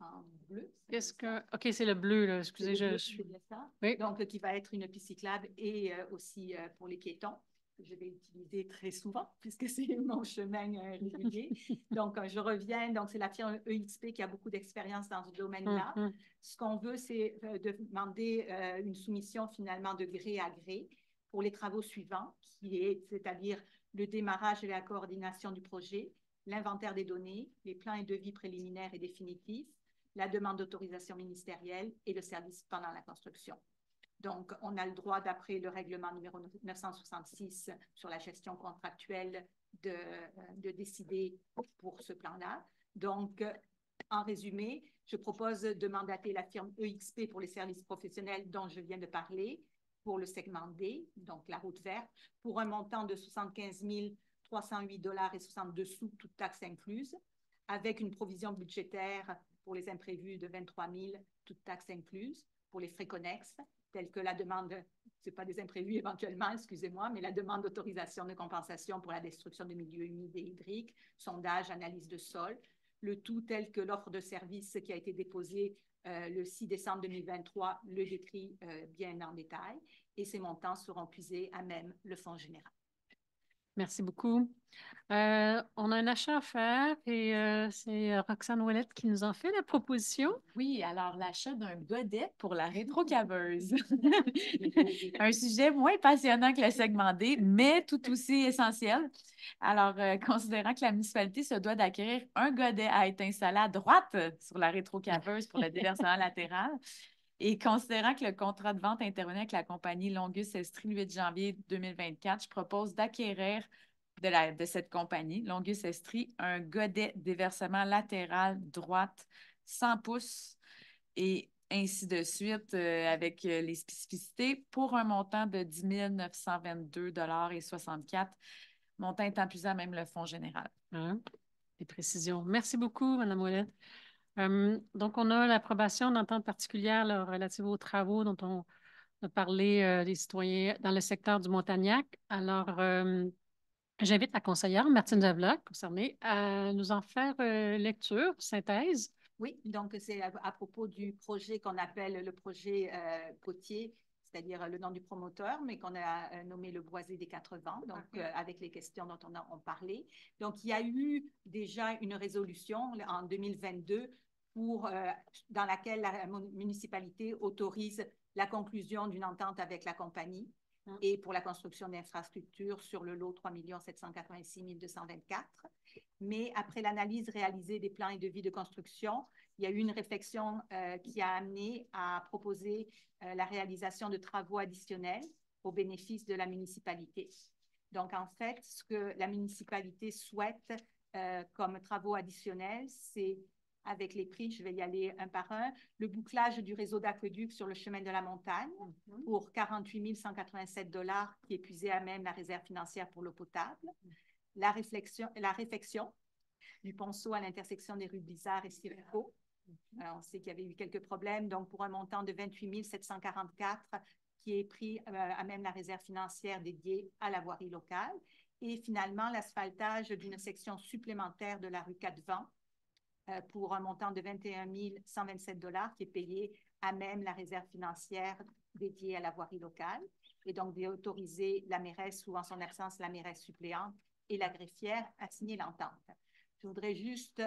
en bleu.
OK, c'est le bleu, là. Excusez, je suis...
C'est bien ça.
Oui.
Donc, qui va être une piste cyclable et aussi pour les piétons, que je vais utiliser très souvent, puisque c'est mon chemin régulier. Donc, je reviens. Donc, c'est la firme EXP qui a beaucoup d'expérience dans ce domaine-là. Ce qu'on veut, c'est de demander une soumission finalement de gré à gré pour les travaux suivants, c'est-à-dire le démarrage et la coordination du projet, l'inventaire des données, les plans et devis préliminaires et définitifs, la demande d'autorisation ministérielle et le service pendant la construction. Donc, on a le droit, d'après le règlement numéro 966 sur la gestion contractuelle, de décider pour ce plan-là. Donc, en résumé, je propose de mandater la firme EXP pour les services professionnels dont je viens de parler, pour le segment D, donc la route verte, pour un montant de 75 308,62 $, toutes taxes incluses, avec une provision budgétaire pour les imprévus de 23 000, toutes taxes incluses, pour les frais connexes, tels que la demande, ce n'est pas des imprévus éventuellement, excusez-moi, mais la demande d'autorisation de compensation pour la destruction de milieux humides et hydriques, sondage, analyse de sol, le tout tel que l'offre de service qui a été déposée le 6 décembre 2023 le décrit bien en détail, et ces montants seront puisés à même le fonds général.
Merci beaucoup. On a un achat à faire et c'est Roxane Ouellette qui nous en fait la proposition.
Oui, alors l'achat d'un godet pour la rétrocaveuse. Un sujet moins passionnant que le segment D, mais tout aussi essentiel. Alors, considérant que la municipalité se doit d'acquérir un godet à être installé à droite sur la rétrocaveuse pour le déversement latéral, et considérant que le contrat de vente intervenu avec la compagnie Longus Estrie le 8 janvier 2024, je propose d'acquérir de cette compagnie, Longus Estrie, un godet déversement latéral droite 100 pouces et ainsi de suite avec les spécificités pour un montant de 10 922,64 $, montant étant plus à même le fonds général.
Des précisions. Merci beaucoup, Mme Ouellette. Donc, on a l'approbation d'entente particulière là, relative aux travaux dont on a parlé des citoyens dans le secteur du Montagnac. Alors, j'invite la conseillère Martine Javelat, concernée, à nous en faire lecture, synthèse.
Oui, donc c'est à propos du projet qu'on appelle le projet côtier, c'est-à-dire le nom du promoteur, mais qu'on a nommé le Boisé des 4 vents, donc avec les questions dont on parlait. Donc, il y a eu déjà une résolution en 2022 dans laquelle la municipalité autorise la conclusion d'une entente avec la compagnie et pour la construction d'infrastructures sur le lot 3 786 224. Mais après l'analyse réalisée des plans et devis de construction, il y a eu une réflexion qui a amené à proposer la réalisation de travaux additionnels au bénéfice de la municipalité. Donc, en fait, ce que la municipalité souhaite comme travaux additionnels, c'est, avec les prix, je vais y aller un par un, le bouclage du réseau d'aqueduc sur le chemin de la montagne pour 48 187 $, qui est puisé à même la réserve financière pour l'eau potable. La réfection du ponceau à l'intersection des rues Blizzard et Sirico On sait qu'il y avait eu quelques problèmes, donc pour un montant de 28 744 qui est pris à même la réserve financière dédiée à la voirie locale. Et finalement, l'asphaltage d'une section supplémentaire de la rue Quatre-Vents pour un montant de 21 127 $ qui est payé à même la réserve financière dédiée à la voirie locale. Et donc d'autoriser la mairesse ou en son absence la mairesse suppléante et la greffière à signer l'entente. Je voudrais juste,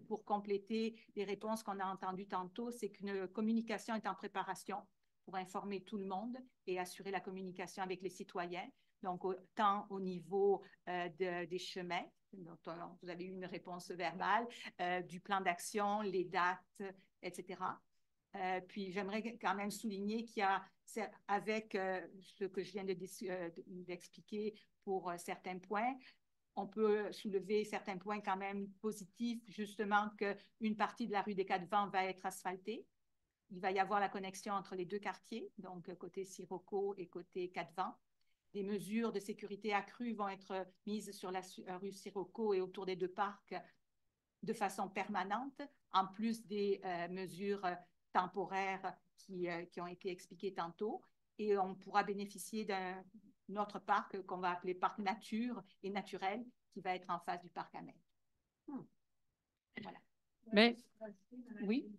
pour compléter les réponses qu'on a entendues tantôt, c'est qu'une communication est en préparation pour informer tout le monde et assurer la communication avec les citoyens, donc tant au niveau des chemins, dont vous avez eu une réponse verbale, du plan d'action, les dates, etc. Puis j'aimerais quand même souligner qu'il y a, avec ce que je viens d'expliquer pour certains points, on peut soulever certains points quand même positifs, justement qu'une partie de la rue des Quatre-Vents va être asphaltée. Il va y avoir la connexion entre les deux quartiers, donc côté Sirocco et côté Quatre-Vents. Des mesures de sécurité accrues vont être mises sur la rue Sirocco et autour des deux parcs de façon permanente, en plus des mesures temporaires qui ont été expliquées tantôt. Et on pourra bénéficier d'un autre parc qu'on va appeler parc nature et naturel qui va être en face du parc Amel. Voilà.
Mais, oui.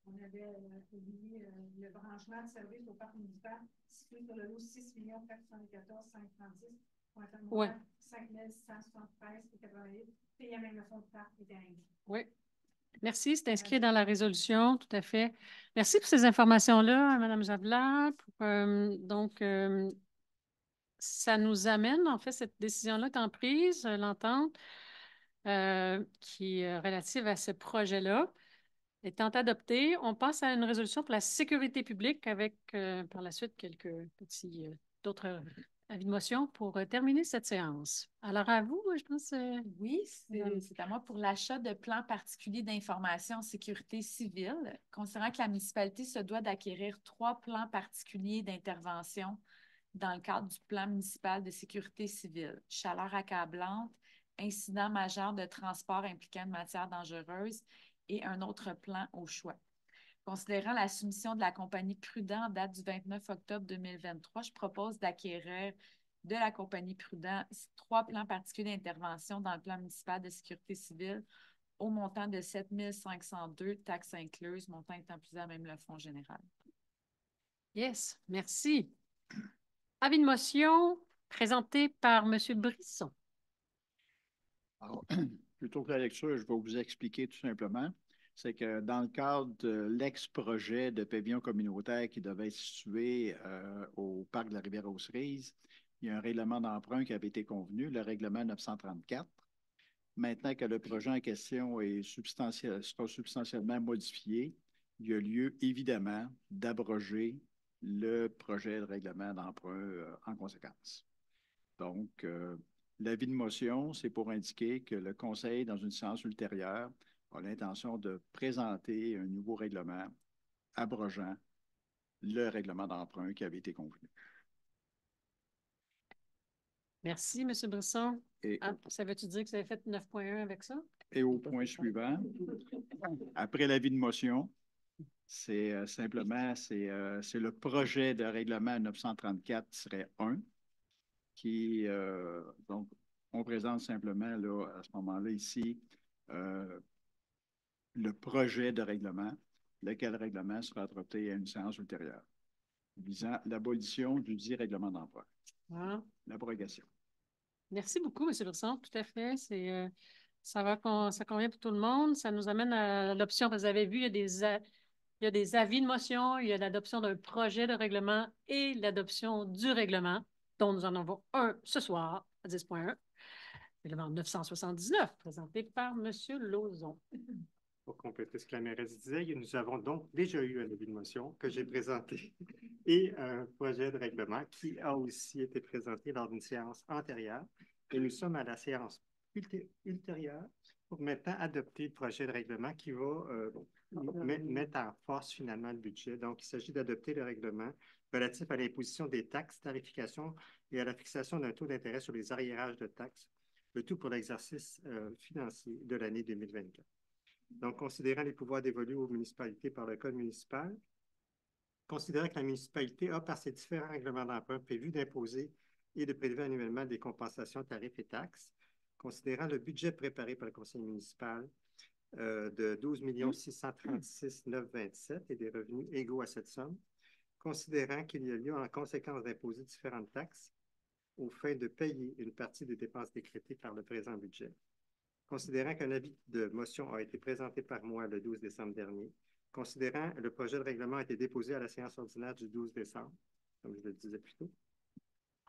On avait oublié le branchement de service au parc municipal situé sur le lot 6 414 536 pour un montant de 5 173,88 payé à même le fonds de parc et d'indice.
Oui. Merci, c'est inscrit dans la résolution, tout à fait. Merci pour ces informations-là, Mme Jablard. Ça nous amène, en fait, cette décision-là étant prise, l'entente qui est relative à ce projet-là. Étant adoptée, on passe à une résolution pour la sécurité publique avec, par la suite, quelques petits d'autres avis de motion pour terminer cette séance. Alors, à vous, je pense.
Oui, c'est à moi pour l'achat de plans particuliers d'information en sécurité civile. Considérant que la municipalité se doit d'acquérir 3 plans particuliers d'intervention dans le cadre du plan municipal de sécurité civile, chaleur accablante, incident majeur de transport impliquant une matière dangereuse et un autre plan au choix. Considérant la soumission de la compagnie Prudent en date du 29 octobre 2023, je propose d'acquérir de la compagnie Prudent 3 plans particuliers d'intervention dans le plan municipal de sécurité civile au montant de 7 502, taxes incluses, montant étant plus à même le fonds général.
Yes, merci. Avis de motion présenté par M. Brisson.
Alors, plutôt que la lecture, je vais vous expliquer tout simplement. C'est que dans le cadre de l'ex-projet de pavillon communautaire qui devait être situé au parc de la Rivière-aux-Cerises, il y a un règlement d'emprunt qui avait été convenu, le règlement 934. Maintenant que le projet en question sera substantiellement modifié, il y a lieu évidemment d'abroger le projet de règlement d'emprunt en conséquence. Donc, l'avis de motion, c'est pour indiquer que le Conseil, dans une séance ultérieure, a l'intention de présenter un nouveau règlement abrogeant le règlement d'emprunt qui avait été convenu.
Merci, M. Brisson. Ça veut-tu dire que vous avez fait 9.1 avec ça?
Et au point suivant, après l'avis de motion, c'est simplement le projet de règlement 934-1 qui, donc, on présente simplement là, à ce moment-là ici le projet de règlement, lequel règlement sera adopté à une séance ultérieure, visant l'abolition du dit règlement d'emprunt.
Wow.
L'abrogation.
Merci beaucoup, M. Brisson. Tout à fait. Ça convient pour tout le monde. Ça nous amène à l'option. Vous avez vu, il y a des avis de motion, il y a l'adoption d'un projet de règlement et l'adoption du règlement, dont nous en avons un ce soir à 10.1. Règlement 979, présenté par M. Lauzon.
Pour compléter ce que la mairesse disait, nous avons donc déjà eu un avis de motion que j'ai présenté et un projet de règlement qui a aussi été présenté lors d'une séance antérieure. Et nous sommes à la séance ultérieure pour maintenant adopter le projet de règlement qui va mettre en force finalement le budget. Donc, il s'agit d'adopter le règlement relatif à l'imposition des taxes, tarification et à la fixation d'un taux d'intérêt sur les arriérages de taxes, le tout pour l'exercice financier de l'année 2024. Donc, considérant les pouvoirs dévolus aux municipalités par le Code municipal, considérant que la municipalité a, par ses différents règlements d'emprunt, prévu d'imposer et de prélever annuellement des compensations, tarifs et taxes, considérant le budget préparé par le conseil municipal de 12 636 927 et des revenus égaux à cette somme, considérant qu'il y a lieu en conséquence d'imposer différentes taxes aux fins de payer une partie des dépenses décrétées par le présent budget, considérant qu'un avis de motion a été présenté par moi le 12 décembre dernier, considérant le projet de règlement a été déposé à la séance ordinaire du 12 décembre, comme je le disais plus tôt.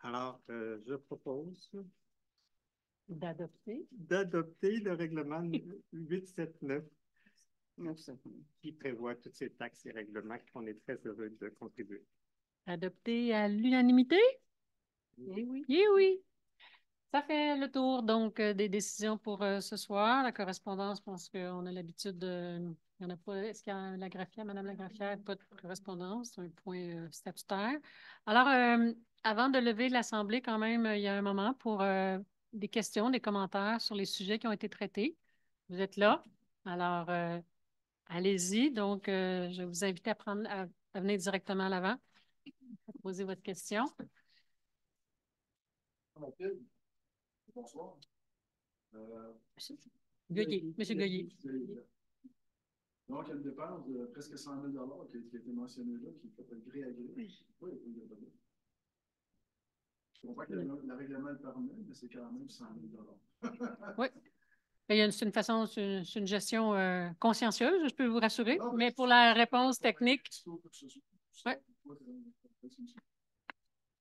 Alors, je propose d'adopter le règlement 879 qui prévoit toutes ces taxes et règlements qu'on est très heureux de contribuer.
Adopté à l'unanimité? Eh oui. Eh oui. Ça fait le tour, donc, des décisions pour ce soir. La correspondance, je pense qu'on a l'habitude de... Il n'y en a pas... Est-ce qu'il y a la graphière, Madame la graphière? Pas de correspondance, c'est un point statutaire. Alors, avant de lever l'Assemblée, quand même, il y a un moment pour des questions, des commentaires sur les sujets qui ont été traités. Vous êtes là. Alors, allez-y. Donc, je vous invite à venir directement à l'avant, à poser votre question.
Bonsoir.
Goyer, M. Goyer.
Donc, il y a une dépense de presque 100 000 qui a été mentionnée là, qui est faite gré à gré. Oui, il y a pas de... Je comprends que le règlement le permet, mais c'est quand même 100 000
Oui. C'est une façon, c'est une gestion consciencieuse, je peux vous rassurer, mais pour la réponse technique, oui.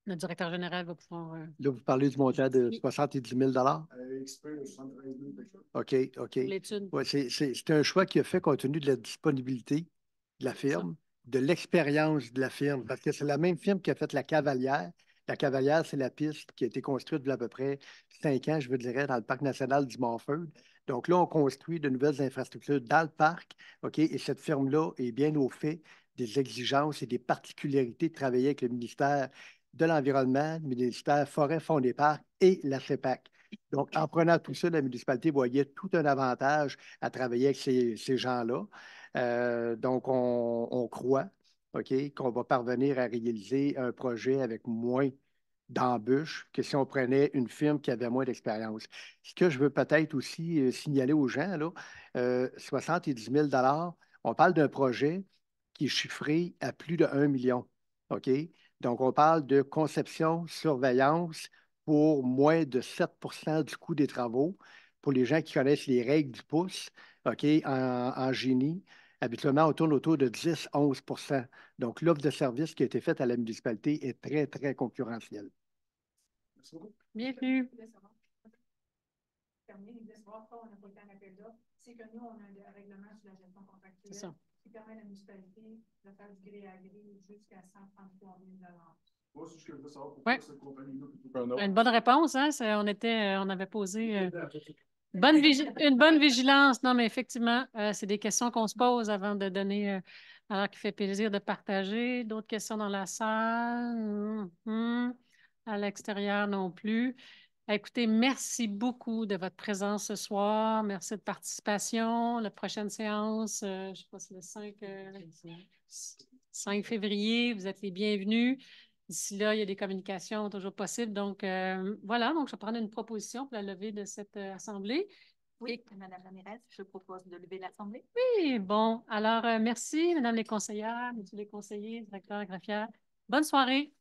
Le directeur général va pouvoir...
Là, vous parlez du montant de 70 000 OK, OK.
Pour l'étude.
Ouais, c'est un choix qui a fait compte tenu de la disponibilité de la firme, de l'expérience de la firme, parce que c'est la même firme qui a fait la Cavalière. La Cavalière, c'est la piste qui a été construite il y a à peu près 5 ans, je veux dire, dans le parc national du Montford. Donc là, on construit de nouvelles infrastructures dans le parc, OK, et cette firme-là est bien au fait des exigences et des particularités de travailler avec le ministère de l'Environnement, le ministère Forêt, Fonds des Parcs et la CEPAC. Donc, en prenant tout ça, la municipalité voyait tout un avantage à travailler avec ces gens-là. Donc, on croit, OK, qu'on va parvenir à réaliser un projet avec moins d'embûches que si on prenait une firme qui avait moins d'expérience. Ce que je veux peut-être aussi signaler aux gens, là, 70 000 on parle d'un projet qui est chiffré à plus de 1 million. OK? Donc, on parle de conception, surveillance pour moins de 7 du coût des travaux. Pour les gens qui connaissent les règles du pouce, OK, en génie, habituellement, on tourne autour de 10-11 Donc, l'offre de service qui a été faite à la municipalité est très, très concurrentielle.
Bienvenue.
C'est que nous, on a un règlement sur la gestion contractuelle qui permet à la municipalité de faire du gré à gré jusqu'à 133 000
Moi, si je veux savoir pourquoi
Ouais.
cette compagnie-là plutôt qu'un autre.
Une bonne réponse, hein? On avait posé une bonne vigilance. Non, mais effectivement, c'est des questions qu'on se pose avant de donner, alors qu'il fait plaisir de partager. D'autres questions dans la salle? À l'extérieur non plus. Écoutez, merci beaucoup de votre présence ce soir. Merci de participation. La prochaine séance, je ne sais pas si c'est le 5 février, vous êtes les bienvenus. D'ici là, il y a des communications toujours possibles. Donc, voilà, donc je vais prendre une proposition pour la levée de cette assemblée.
Oui, Madame la mairesse, je propose de lever l'assemblée.
Oui, bon. Alors, merci, Mesdames les conseillères, Messieurs les conseillers, directeur graphière. Bonne soirée.